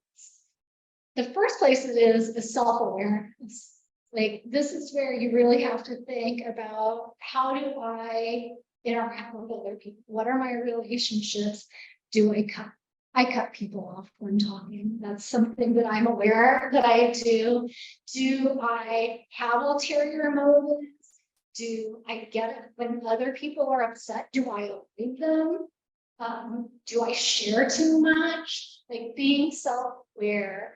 The first place it is self-awareness. Like, this is where you really have to think about, how do I interact with other people? What are my relationships? Do I cut people off when talking? That's something that I'm aware that I do. Do I have ulterior motives? Do I get it when other people are upset? Do I avoid them? Do I share too much? Like, being self-aware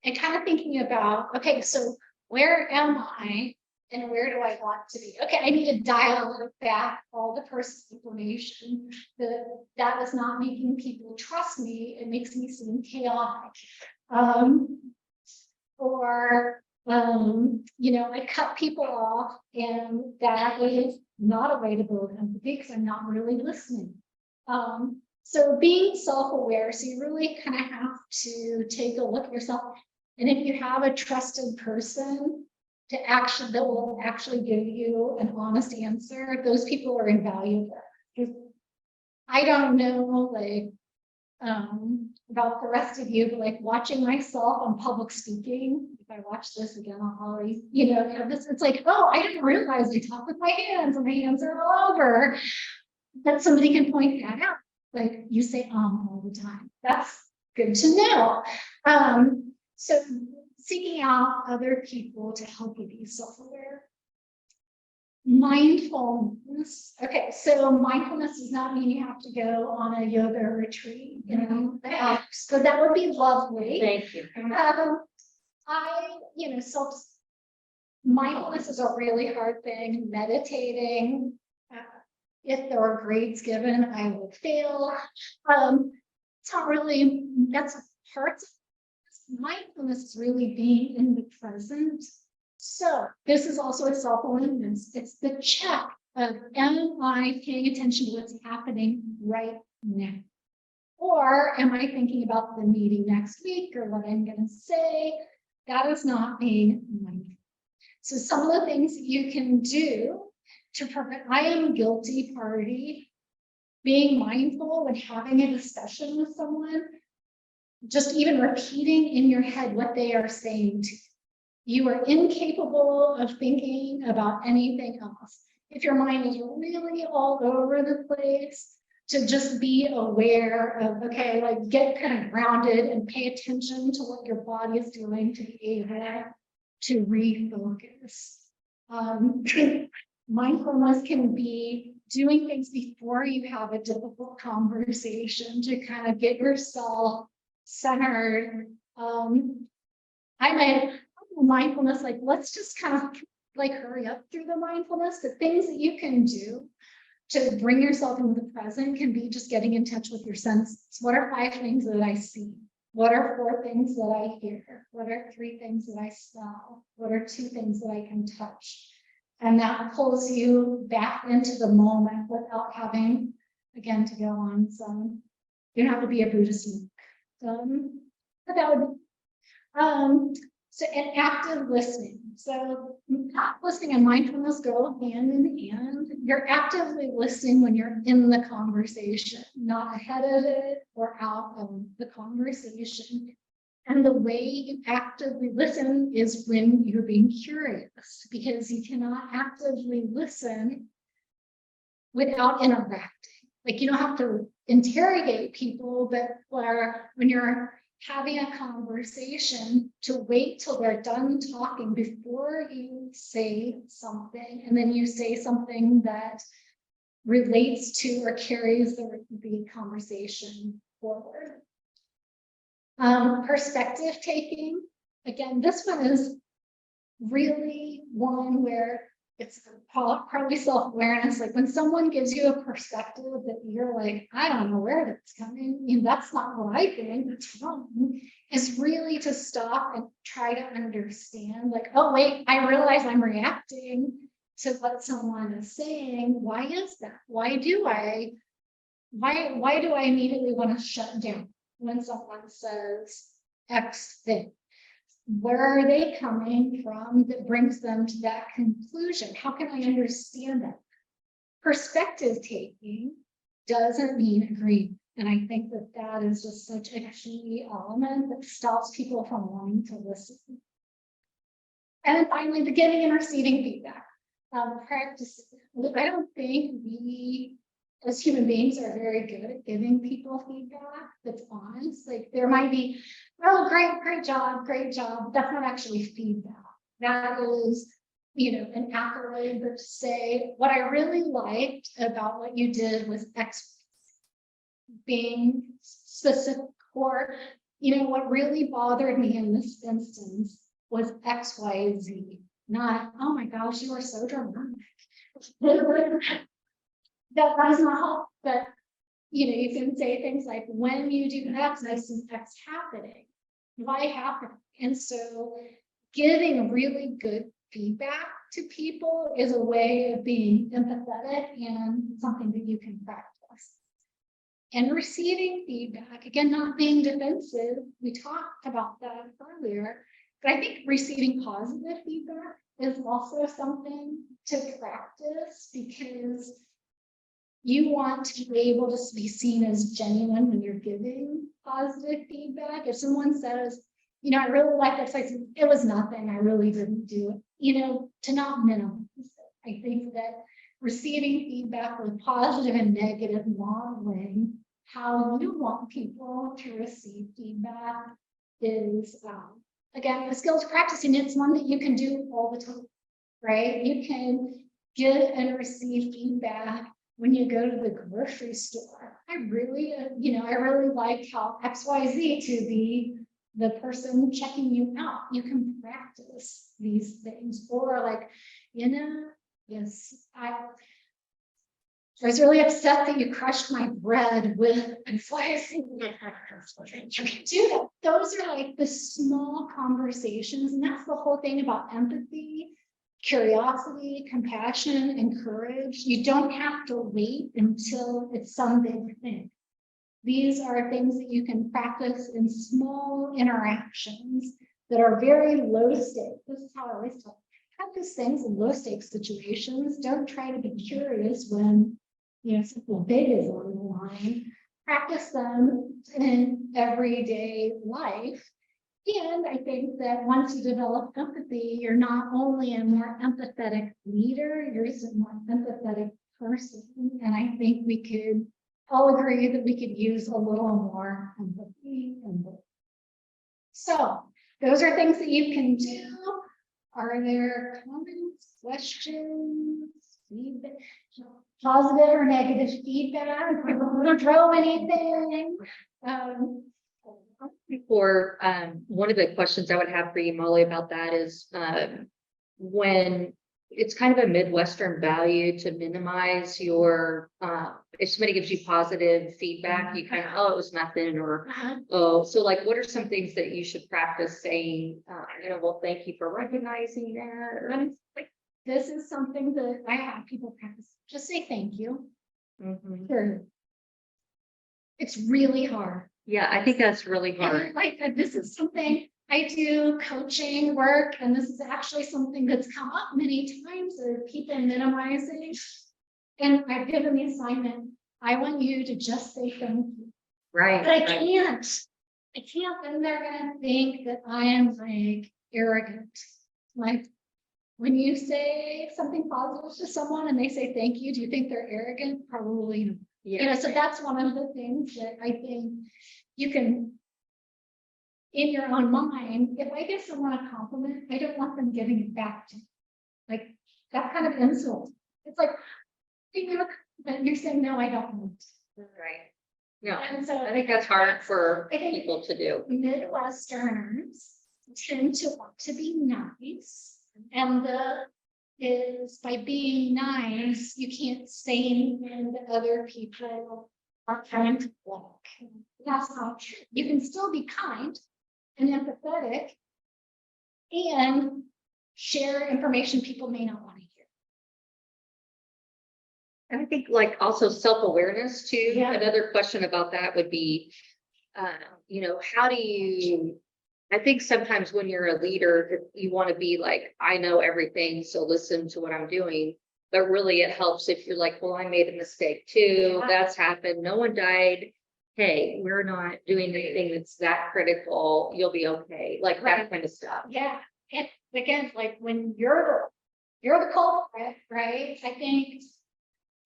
and kind of thinking about, okay, so where am I and where do I want to be? Okay, I need to dial back all the personal information that is not making people trust me. It makes me seem chaotic. I cut people off, and that is not a way to build empathy because I'm not really listening. So being self-aware, so you really kind of have to take a look at yourself. And if you have a trusted person that will actually give you an honest answer, those people are invaluable. I don't know, about the rest of you, but like watching myself on public speaking, if I watch this again, I'll always, it's like, oh, I didn't realize I talk with my hands and my hands are all over. That somebody can point that out. Like, you say all the time. That's good to know. So seeking out other people to help you be self-aware. mindfulness. Okay, so mindfulness does not mean you have to go on a yoga retreat, you know, so that would be lovely. Thank you. Mindfulness is a really hard thing. Meditating, if there were grades given, I would fail. It's not really, that's parts of mindfulness is really being in the present. So this is also a self-awareness. It's the check of, am I paying attention to what's happening right now? Or am I thinking about the meeting next week or what I'm going to say? That is not being mindful. So some of the things that you can do to prevent, I am guilty party, being mindful when having a discussion with someone, just even repeating in your head what they are saying to you. You are incapable of thinking about anything else. If your mind is really all over the place, to just be aware of, okay, like get kind of grounded and pay attention to what your body is doing to be able to refocus. Mindfulness can be doing things before you have a difficult conversation to kind of get yourself centered. I might mindfulness, like let's just kind of like hurry up through the mindfulness. The things that you can do to bring yourself into the present can be just getting in touch with your senses. What are 5 things that I see? What are 4 things that I hear? What are 3 things that I smell? What are 2 things that I can touch? And that pulls you back into the moment without having, again, to go on some, you don't have to be a Buddhist monk. But that would, so and active listening. So listening and mindfulness go hand in hand. You're actively listening when you're in the conversation, not ahead of it or out of the conversation. And the way you actively listen is when you're being curious, because you cannot actively listen without interacting. Like you don't have to interrogate people, but when you're having a conversation, to wait till they're done talking before you say something, and then you say something that relates to or carries the conversation forward. Perspective taking. Again, this one is really one where it's probably self-awareness. Like when someone gives you a perspective that you're like, I don't know where that's coming. I mean, that's not what I think. It's wrong. Is really to stop and try to understand. Like, oh wait, I realize I'm reacting to what someone is saying. Why is that? Why do I immediately want to shut down when someone says X thing? Where are they coming from that brings them to that conclusion? How can I understand that? Perspective taking doesn't mean agreeing. And I think that that is just such a key element that stops people from wanting to listen. And then finally, the giving and receiving feedback. Practice. I don't think we as human beings are very good at giving people feedback that's honest. Like there might be, oh, great job. That's not actually feedback. That is, an accolade, but to say what I really liked about what you did was X, being specific, or what really bothered me in this instance was X, Y, Z. Not, oh my gosh, you are so dramatic. That does not help, but you can say things like, when you do X, I see X happening. Why happen? And so giving really good feedback to people is a way of being empathetic and something that you can practice. And receiving feedback, again, not being defensive. We talked about that earlier, but I think receiving positive feedback is also something to practice, because you want to be able to be seen as genuine when you're giving positive feedback. If someone says, I really like that, it was nothing, I really didn't do it, to not minimize it. I think that receiving feedback with positive and negative modeling how you want people to receive feedback is, again, a skill to practice, and it's one that you can do all the time, right? You can get and receive feedback when you go to the grocery store. I really, I really like how XYZ to be the person checking you out. You can practice these things, or like, yes, I was really upset that you crushed my bread with XYZ. You can do that. Those are like the small conversations, and that's the whole thing about empathy, curiosity, compassion, and courage. You don't have to wait until it's some big thing. These are things that you can practice in small interactions that are very low stakes. This is how I always tell. Practice things in low stakes situations. Don't try to be curious when something big is on the line. Practice them in everyday life. And I think that once you develop empathy, you're not only a more empathetic leader, you're just a more empathetic person. And I think we could all agree that we could use a little more empathy. So those are things that you can do. Are there comments, questions, feedback, positive or negative feedback? Don't throw anything. Or one of the questions I would have for you, Molly, about that is when it's kind of a Midwestern value to minimize your, if somebody gives you positive feedback, you kind of, oh, it was nothing, or, oh, so like, what are some things that you should practice saying, well, thank you for recognizing that? This is something that I have people practice. Just say thank you. Mhm. Sure. It's really hard. Yeah, I think that's really hard. Like this is something I do coaching work, and this is actually something that's come up many times of people minimizing. And I've given the assignment, I want you to just say thank you. Right. But I can't. And they're gonna think that I am like arrogant. Like when you say something positive to someone and they say thank you, do you think they're arrogant? Probably not. Yeah. So that's one of the things that I think you can, in your own mind, if I give someone a compliment, I don't want them giving it back to me. Like that kind of insult. It's like, you're saying, no, I don't want. Right. Yeah. And so I think that's hard for I think people to do. Midwesterners tend to want to be nice. And is by being nice, you can't say anything that other people are trying to block. That's not true. You can still be kind and empathetic and share information people may not want to hear. And I think like also self-awareness too. Yeah. Another question about that would be, how do you, I think sometimes when you're a leader, you want to be like, I know everything, so listen to what I'm doing. But really it helps if you're like, well, I made a mistake too. Yeah. That's happened. No one died. Hey, we're not doing anything that's that critical. You'll be okay. Like that kind of stuff. Yeah. And again, like when you're the culprit, right? I think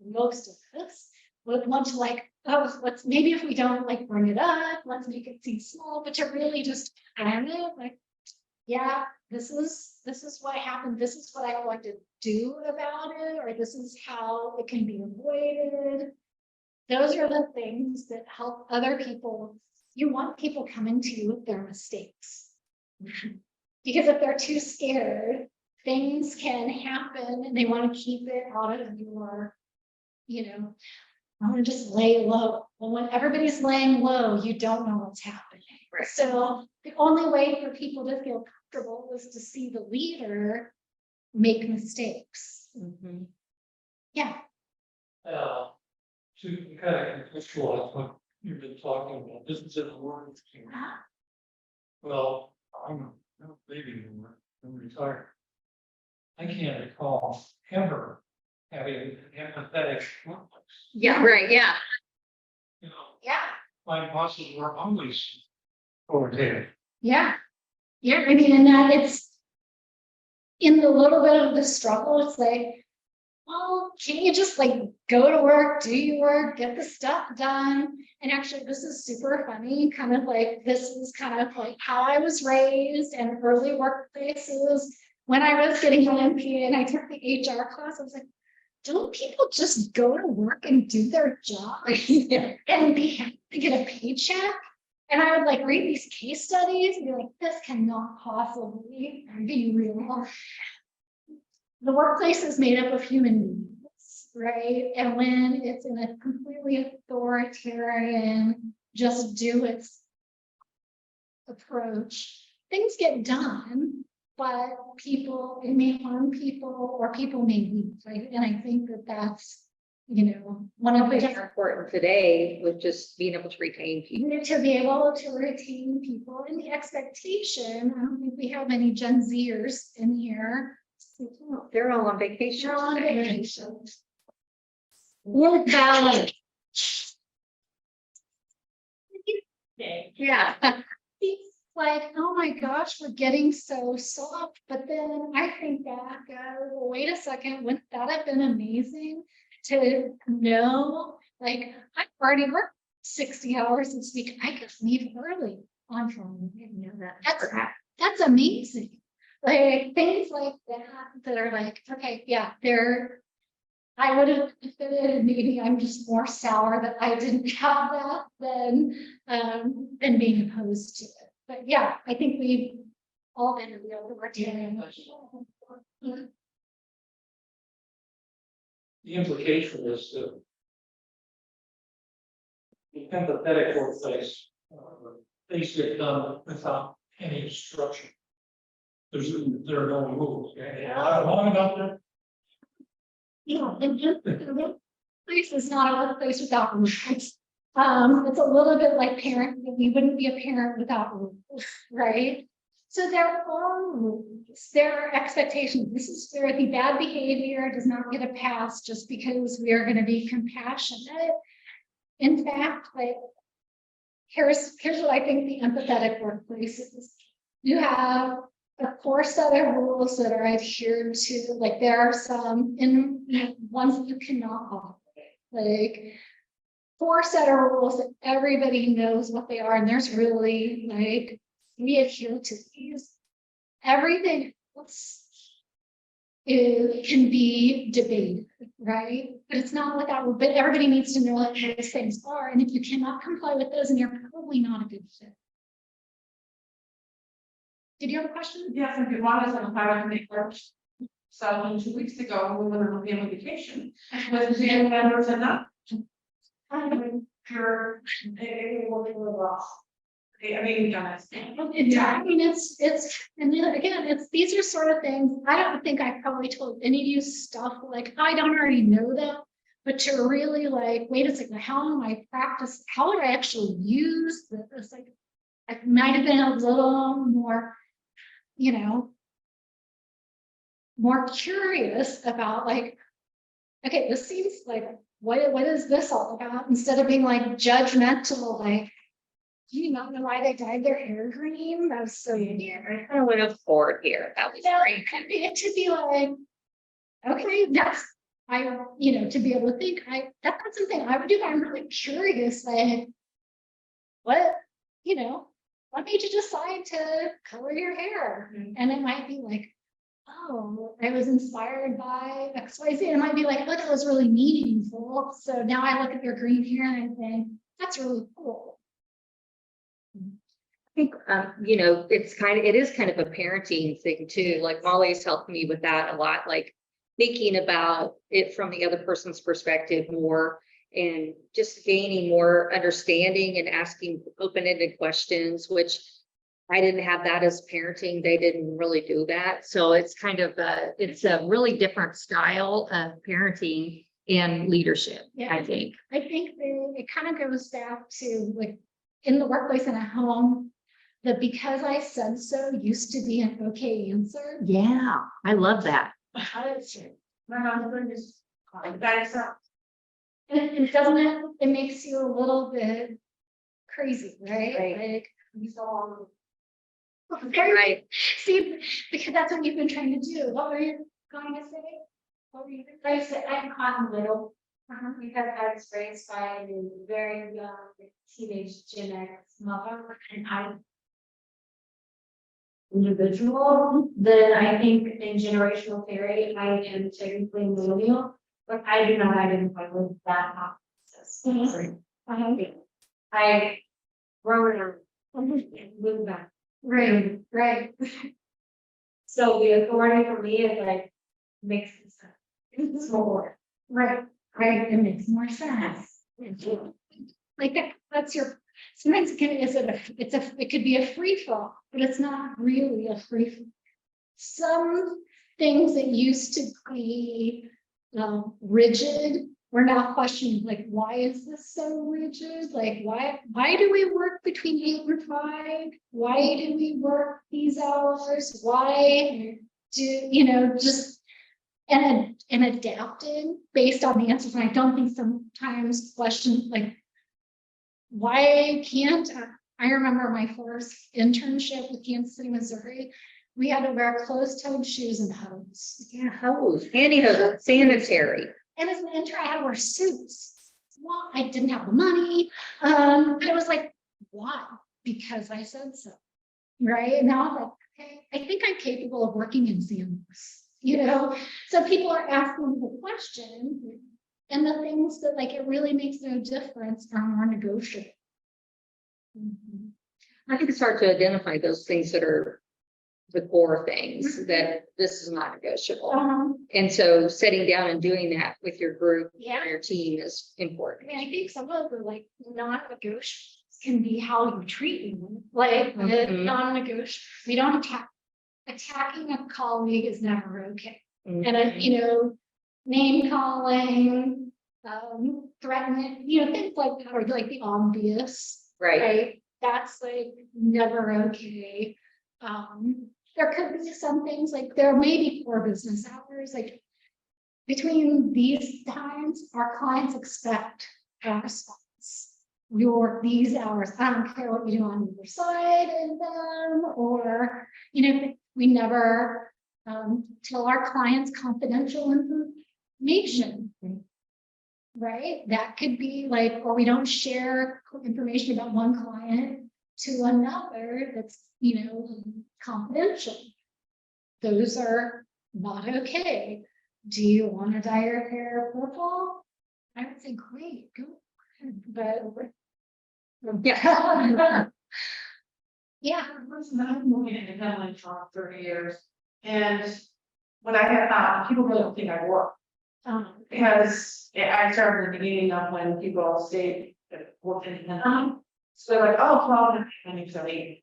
most of us would want to like, oh, maybe if we don't like bring it up, let's make it seem small, but to really just own it, like, yeah, this is what happened. This is what I want to do about it, or this is how it can be avoided. Those are the things that help other people. You want people coming to you with their mistakes. Because if they're too scared, things can happen and they want to keep it out of your, I want to just lay low. Well, when everybody's laying low, you don't know what's happening. Right. So the only way for people to feel comfortable is to see the leader make mistakes. Mhm. Yeah. To kind of contextualize what you've been talking about, this is in the word. Well, I'm not a baby anymore. I'm retired. I can't recall ever having an empathetic workplace. Yeah, right. Yeah. Yeah. My bosses were always authoritative. Yeah. Yeah. I mean, and that it's in the little bit of the struggle, it's like, well, can't you just like go to work, do your work, get the stuff done? And actually, this is super funny, kind of like, this is kind of like how I was raised and early workplaces. When I was getting an MP and I took the HR class, I was like, don't people just go to work and do their job and be happy to get a paycheck? And I would like read these case studies and be like, this cannot possibly be real. The workplace is made up of human beings, right? And when it's in a completely authoritarian, just do it approach, things get done, but it may harm people or people may leave, right? And I think that that's, one of the Important today with just being able to retain people. to be able to retain people and the expectation. I don't think we have any Gen Zers in here. They're all on vacation. They're on vacation. Work balance. Yeah. It's like, oh my gosh, we're getting so soft. But then I think back, well, wait a second, wouldn't that have been amazing to know? Like, I've already worked 60 hours this week. I could leave early on Friday. That's amazing. Like things like that are like, okay, yeah, I would have fitted, maybe I'm just more sour that I didn't have that than being opposed to it. But yeah, I think we've all been real libertarian. The implication is that the empathetic workplace, things get done without any instruction. There are no rules. Long enough there. Yeah, and just the workplace is not a workplace without rules. It's a little bit like we wouldn't be a parent without rules, right? So there are rules, there are expectations. This is where the bad behavior does not get a pass just because we are going to be compassionate. In fact, like here's what I think the empathetic workplace is. You have a core set of rules that are adhered to, like there are some ones that you cannot operate, like core set of rules that everybody knows what they are, and there's really like we adhere to these. Everything else can be debated, right? But it's not without, but everybody needs to know what those things are, and if you cannot comply with those, then you're probably not a good fit. Did you have a question? Yes, if you want us on how to make work. So 2 weeks ago, we went on a family vacation. Was the family members enough? Sure, they were really rough. I mean, guys. I mean, it's, and then again, these are sort of things, I don't think I probably told any of you stuff like, I don't already know that, but to really like, wait a second, how am I practice? How would I actually use this? Like, I might have been a little more, more curious about like, okay, this seems like, what is this all about? Instead of being like judgmental, like, do you not know why they dyed their hair green? That was so weird. I kind of went up forward here. That was great. To be like, okay, to be able to think, that's not something I would do. I'm really curious, like, what made you decide to color your hair? And it might be like, oh, I was inspired by XYZ. And it might be like, I thought it was really meaningful. So now I look at your green hair and I think, that's really cool. I think, it is kind of a parenting thing too. Like Molly's helped me with that a lot, like thinking about it from the other person's perspective more and just gaining more understanding and asking open-ended questions, which I didn't have that as parenting. They didn't really do that. So it's kind of it's a really different style of parenting and leadership, Yeah, I think. I think it kind of goes back to like in the workplace and at home, that because I said so used to be an okay answer. Yeah, I love that. My husband is that is up. And it makes you a little bit crazy, right? Right. Like he's all Right. see, because that's what you've been trying to do. What were you going to say? What were you Like I said, I'm caught in the middle. Because I was raised by a very young teenage Gen X mother, and I'm individual. Then I think in generational theory, I am technically millennial. but I do not identify with that process. I wrote it and moved back. Right, right. So the authority for me is like, makes sense. It's more. Right, right, it makes more sense. Like that's your, sometimes it can, it could be a free fall, but it's not really a free fall. Some things that used to be rigid, we're now questioning, like, why is this so rigid? Like, why do we work between 8 and 5? Why do we work these hours? Why do, just and adapting based on the answers. And I don't think sometimes question like, why can't I remember my first internship with Kansas City, Missouri. We had to wear closed-toed shoes and hose. Yeah, hose, pantyhose, sanitary. And as an intern, I had to wear suits. Well, I didn't have the money. And it was like, why? Because I said so. Right. And now I'm like, okay, I think I'm capable of working in sandals, So people are asking the question, and the things that like it really makes no difference are more negotiable. I think it's hard to identify those things that are the core things that this is not negotiable. And so sitting down and doing that with your group Yeah. or your team is important. I think some of the like non-negotiables can be how you treat them. Like the Mhm. non-negotiables, we don't attacking a colleague is never okay. Mhm. And name calling, threatening, things like that are like the obvious, Right. right? That's like never okay. There could be some things like there may be core business hours, like between these times, our clients expect a response. We work these hours. I don't care what you do on either side of them, or we never tell our clients confidential information. Right? That could be like, or we don't share information about one client to another that's, confidential. Those are not okay. Do you want to dye your hair purple? I would say, great, go ahead. But Yeah. yeah. I've been independently for 30 years, and what I have found, people really don't think I work. Because I started in the beginning of when people stayed working independently. So they're like, oh, well,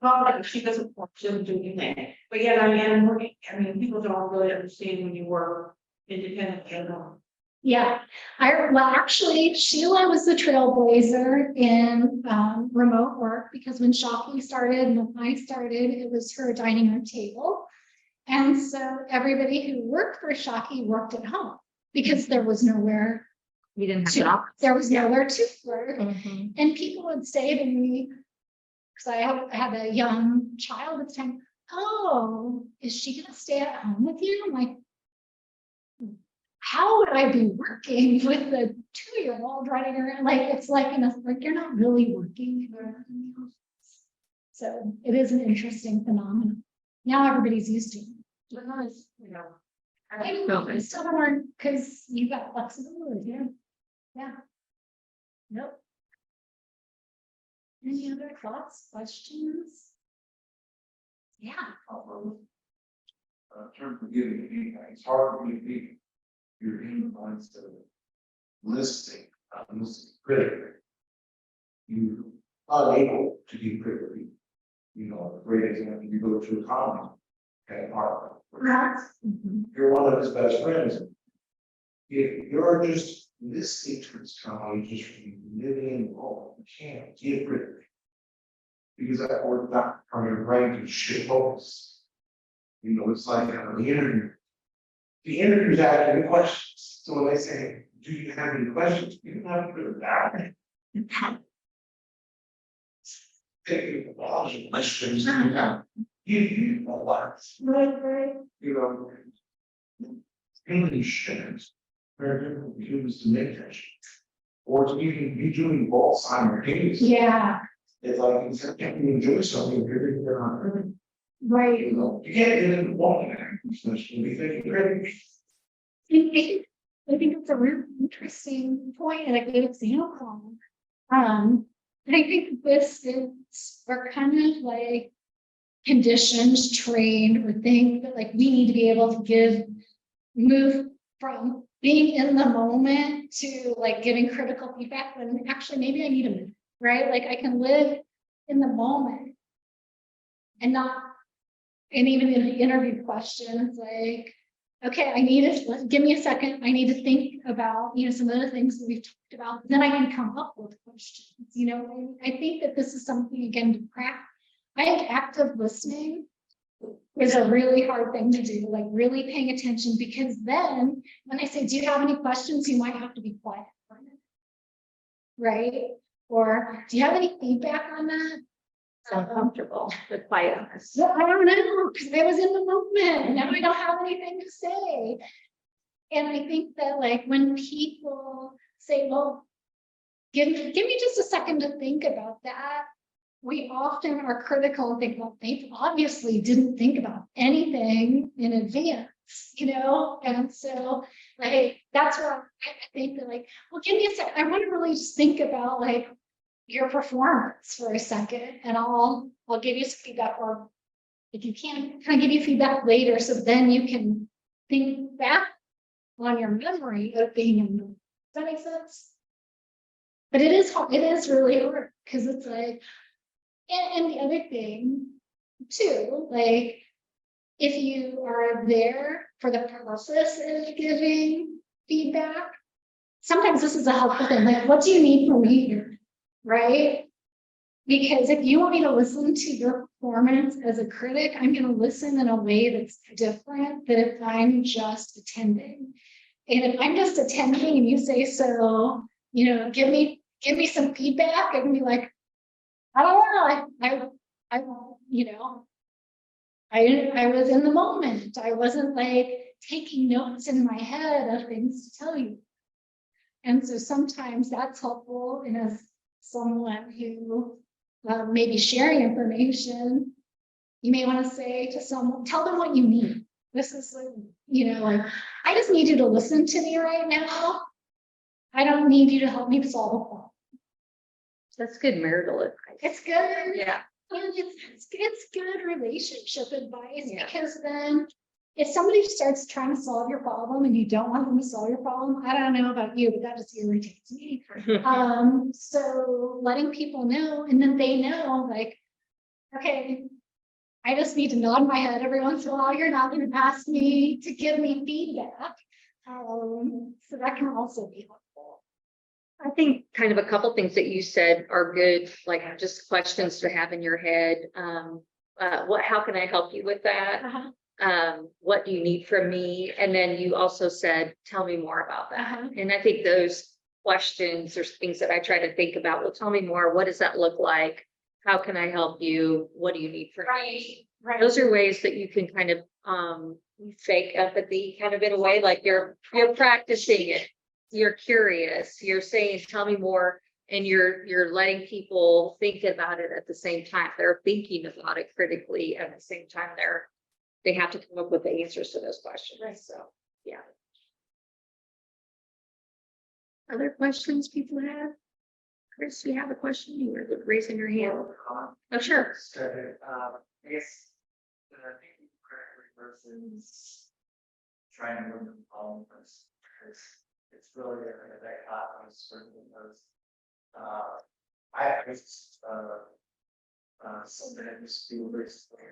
well, she doesn't work, she doesn't do anything. But yet I am working. People don't really understand when you work independently at all. Yeah, actually, Sheila was the trailblazer in remote work, because when Shockey started and when I started, it was her dining room table. And so everybody who worked for Shockey worked at home because there was nowhere. You didn't have an office. There was nowhere to work. Mhm. And people would say to me, because I had a young child at the time, oh, is she going to stay at home with you? I'm like, how would I be working with a 2-year-old running around? Like, it's like, you're not really working. You're in the office. So it is an interesting phenomenon. Now everybody's used to it. I don't still don't work because you got flexibility. Yeah. Nope. Any other thoughts, questions? Yeah. In terms of giving feedback, it's hard for you to be your insights of listening, listening critically. You're unable to be critically. A great example, you go to a comment at Harvard. You're one of his best friends. If you're just listening to his comment, just living in the moment, you can't give critically. Because that word not from your brain to shift focus. It's like the interview. The interview's asking questions. So when they say, do you have any questions? You don't have to put it down. Taking the knowledge of questions, you know what? Right. Really shouldn't. Very different for humans to make that shit. Or to even be doing both simultaneously. Yeah. It's like, if you enjoy something, you're not really. Right. You can't get into walking act, especially be thinking, great. I think I think it's a really interesting point and a good example. I think this is, we're kind of like conditioned, trained, or think that like we need to be able to move from being in the moment to like giving critical feedback when actually maybe I need a minute, right? Like I can live in the moment and not, and even in the interview questions, like, okay, I need to give me a second. I need to think about, some of the things that we've talked about. Then I can come up with questions, I think that this is something again to practice. I think active listening is a really hard thing to do, like really paying attention, because then when I say, do you have any questions? You might have to be quiet for a minute, right? Or do you have any feedback on that? Uncomfortable with quietness. So I don't know, because I was in the moment and now I don't have anything to say. And I think that like when people say, well, give me just a second to think about that, we often are critical and think, well, they obviously didn't think about anything in advance, and so like that's why I think that like, well, give me a second. I want to really just think about like your performance for a second, and I'll give you some feedback, or if you can I give you feedback later, so then you can think back on your memory of being in the. Does that make sense? But it is hard. It is really hard because it's like, and the other thing too, like if you are there for the purpose of giving feedback, sometimes this is a helpful thing. Like, what do you need from me here? Right? Because if you want me to listen to your performance as a critic, I'm going to listen in a way that's different than if I'm just attending. And if I'm just attending and you say, so, give me some feedback, I can be like, I don't know, I won't, I was in the moment. I wasn't like taking notes in my head of things to tell you. And so sometimes that's helpful in as someone who may be sharing information. You may want to say to someone, tell them what you need. This is, like, I just need you to listen to me right now. I don't need you to help me solve a problem. That's good marital advice. It's good. Yeah. And it's good relationship advice, Yeah. because then if somebody starts trying to solve your problem and you don't want them to solve your problem, I don't know about you, but that just irritates me. So letting people know, and then they know, like, okay, I just need to nod my head every once in a while. You're not going to ask me to give me feedback. So that can also be helpful. I think kind of a couple things that you said are good, like just questions to have in your head. How can I help you with that? What do you need from me? And then you also said, tell me more about that. And I think those questions are things that I try to think about. Well, tell me more. What does that look like? How can I help you? What do you need from me? Right. Those are ways that you can kind of fake empathy kind of in a way, like you're practicing it. You're curious, you're saying, tell me more, and you're letting people think about it at the same time. They're thinking about it critically at the same time. They have to come up with the answers to those questions. Right. So, yeah. Other questions people have? Chris, you have a question? You were raising your hand. Oh, sure. So, I guess thinking critically versus trying to move the problem first, because it's really different that happens certainly those. I was something that used to be recently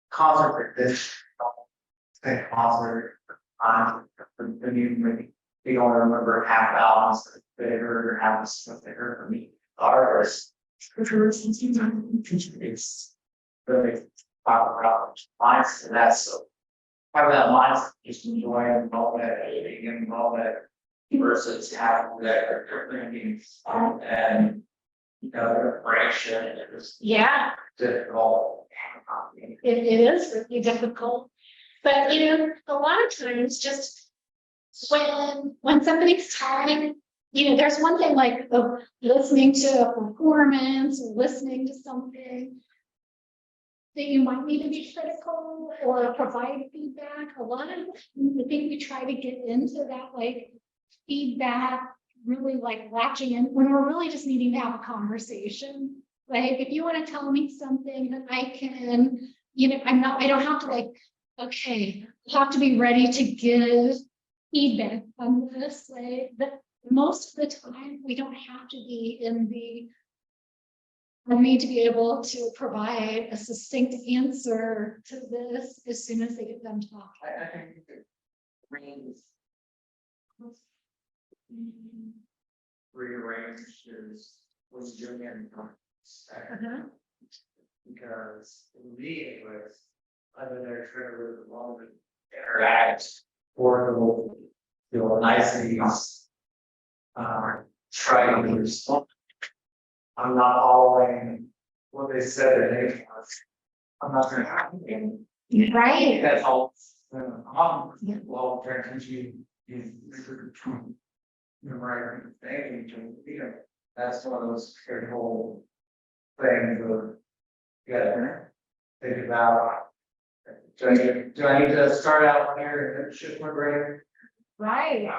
concert like this, concert the new they don't remember half balance they heard or half the stuff they heard from me. The artist it's really about mindset to that. So having that mindset, just enjoying the moment, being in the moment versus having that thinking and the preparation. It was difficult. It is really difficult, but a lot of times just when somebody's talking, there's one thing like listening to a performance or listening to something. that you might need to be critical or provide feedback. A lot of, I think we try to get into that like feedback, really like latching in when we're really just needing to have a conversation. Like if you want to tell me something that I can, you know, I don't have to like, okay, I have to be ready to give feedback on this. Like that most of the time we don't have to be in the I need to be able to provide a succinct answer to this as soon as they get done talking. I think it means rearrange is was doing it in because in me it was either they're trying to involve and interact or they'll feel niceties try to respond. I'm not following what they said their name was. I'm not gonna have to. Right. That's all. Well, attention, you right, thank you, that's one of those critical things of, you gotta think about. Do I need to start out here and shift my brain? Right.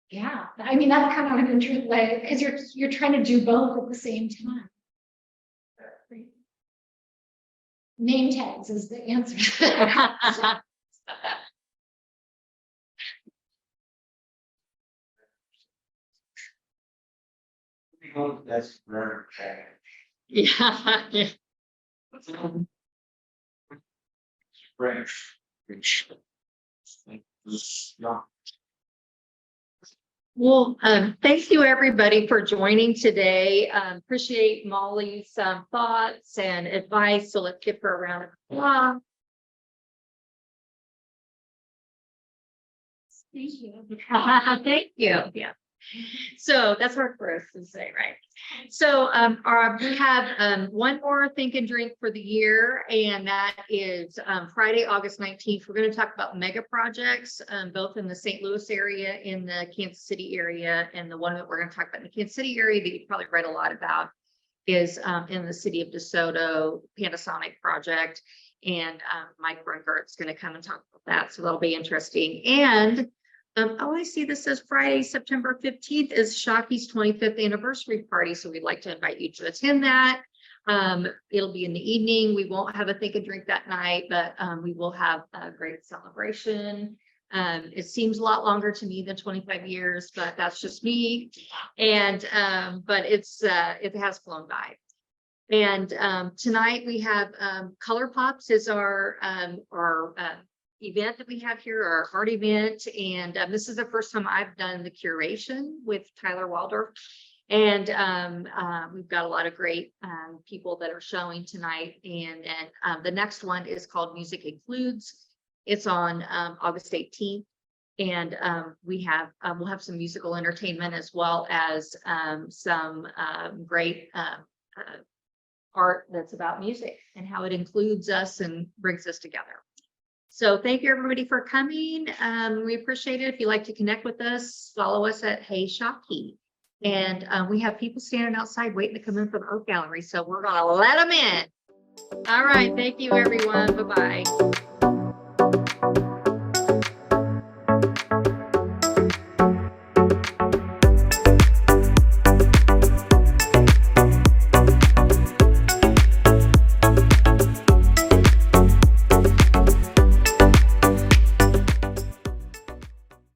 Yeah, I mean, that's kind of an interesting way, because you're trying to do both at the same time. Name tags is the answer. That's very bad. Yeah. Well, thank you everybody for joining today. Appreciate Molly's thoughts and advice. So let's give her a round of applause. Thank you. Thank you. Yeah. So that's what we're supposed to say, right? So we have one more Think and Drink for the year, and that is Friday, August 19th. We're going to talk about mega projects, both in the St. Louis area, in the Kansas City area, and the one that we're going to talk about in the Kansas City area that you probably read a lot about is in the city of DeSoto Panasonic project. And Mike Brungart's going to come and talk about that. So that'll be interesting. And oh, I see this says Friday, September 15th is Shockey's 25th anniversary party. So we'd like to invite you to attend that. It'll be in the evening. We won't have a Think and Drink that night, but we will have a great celebration. It seems a lot longer to me than 25 years, but that's just me. And but it has flown by. And tonight we have Color Pops is our event that we have here, our art event. And this is the first time I've done the curation with Tyler Waldorf. And we've got a lot of great people that are showing tonight. And the next one is called Music Includes. It's on August 18th. And we'll have some musical entertainment as well as some great art that's about music and how it includes us and brings us together. So thank you everybody for coming. We appreciate it. If you'd like to connect with us, follow us at Hey Shockey. And we have people standing outside waiting to come in from Art Gallery. So we're gonna let them in. All right, thank you everyone. Bye-bye.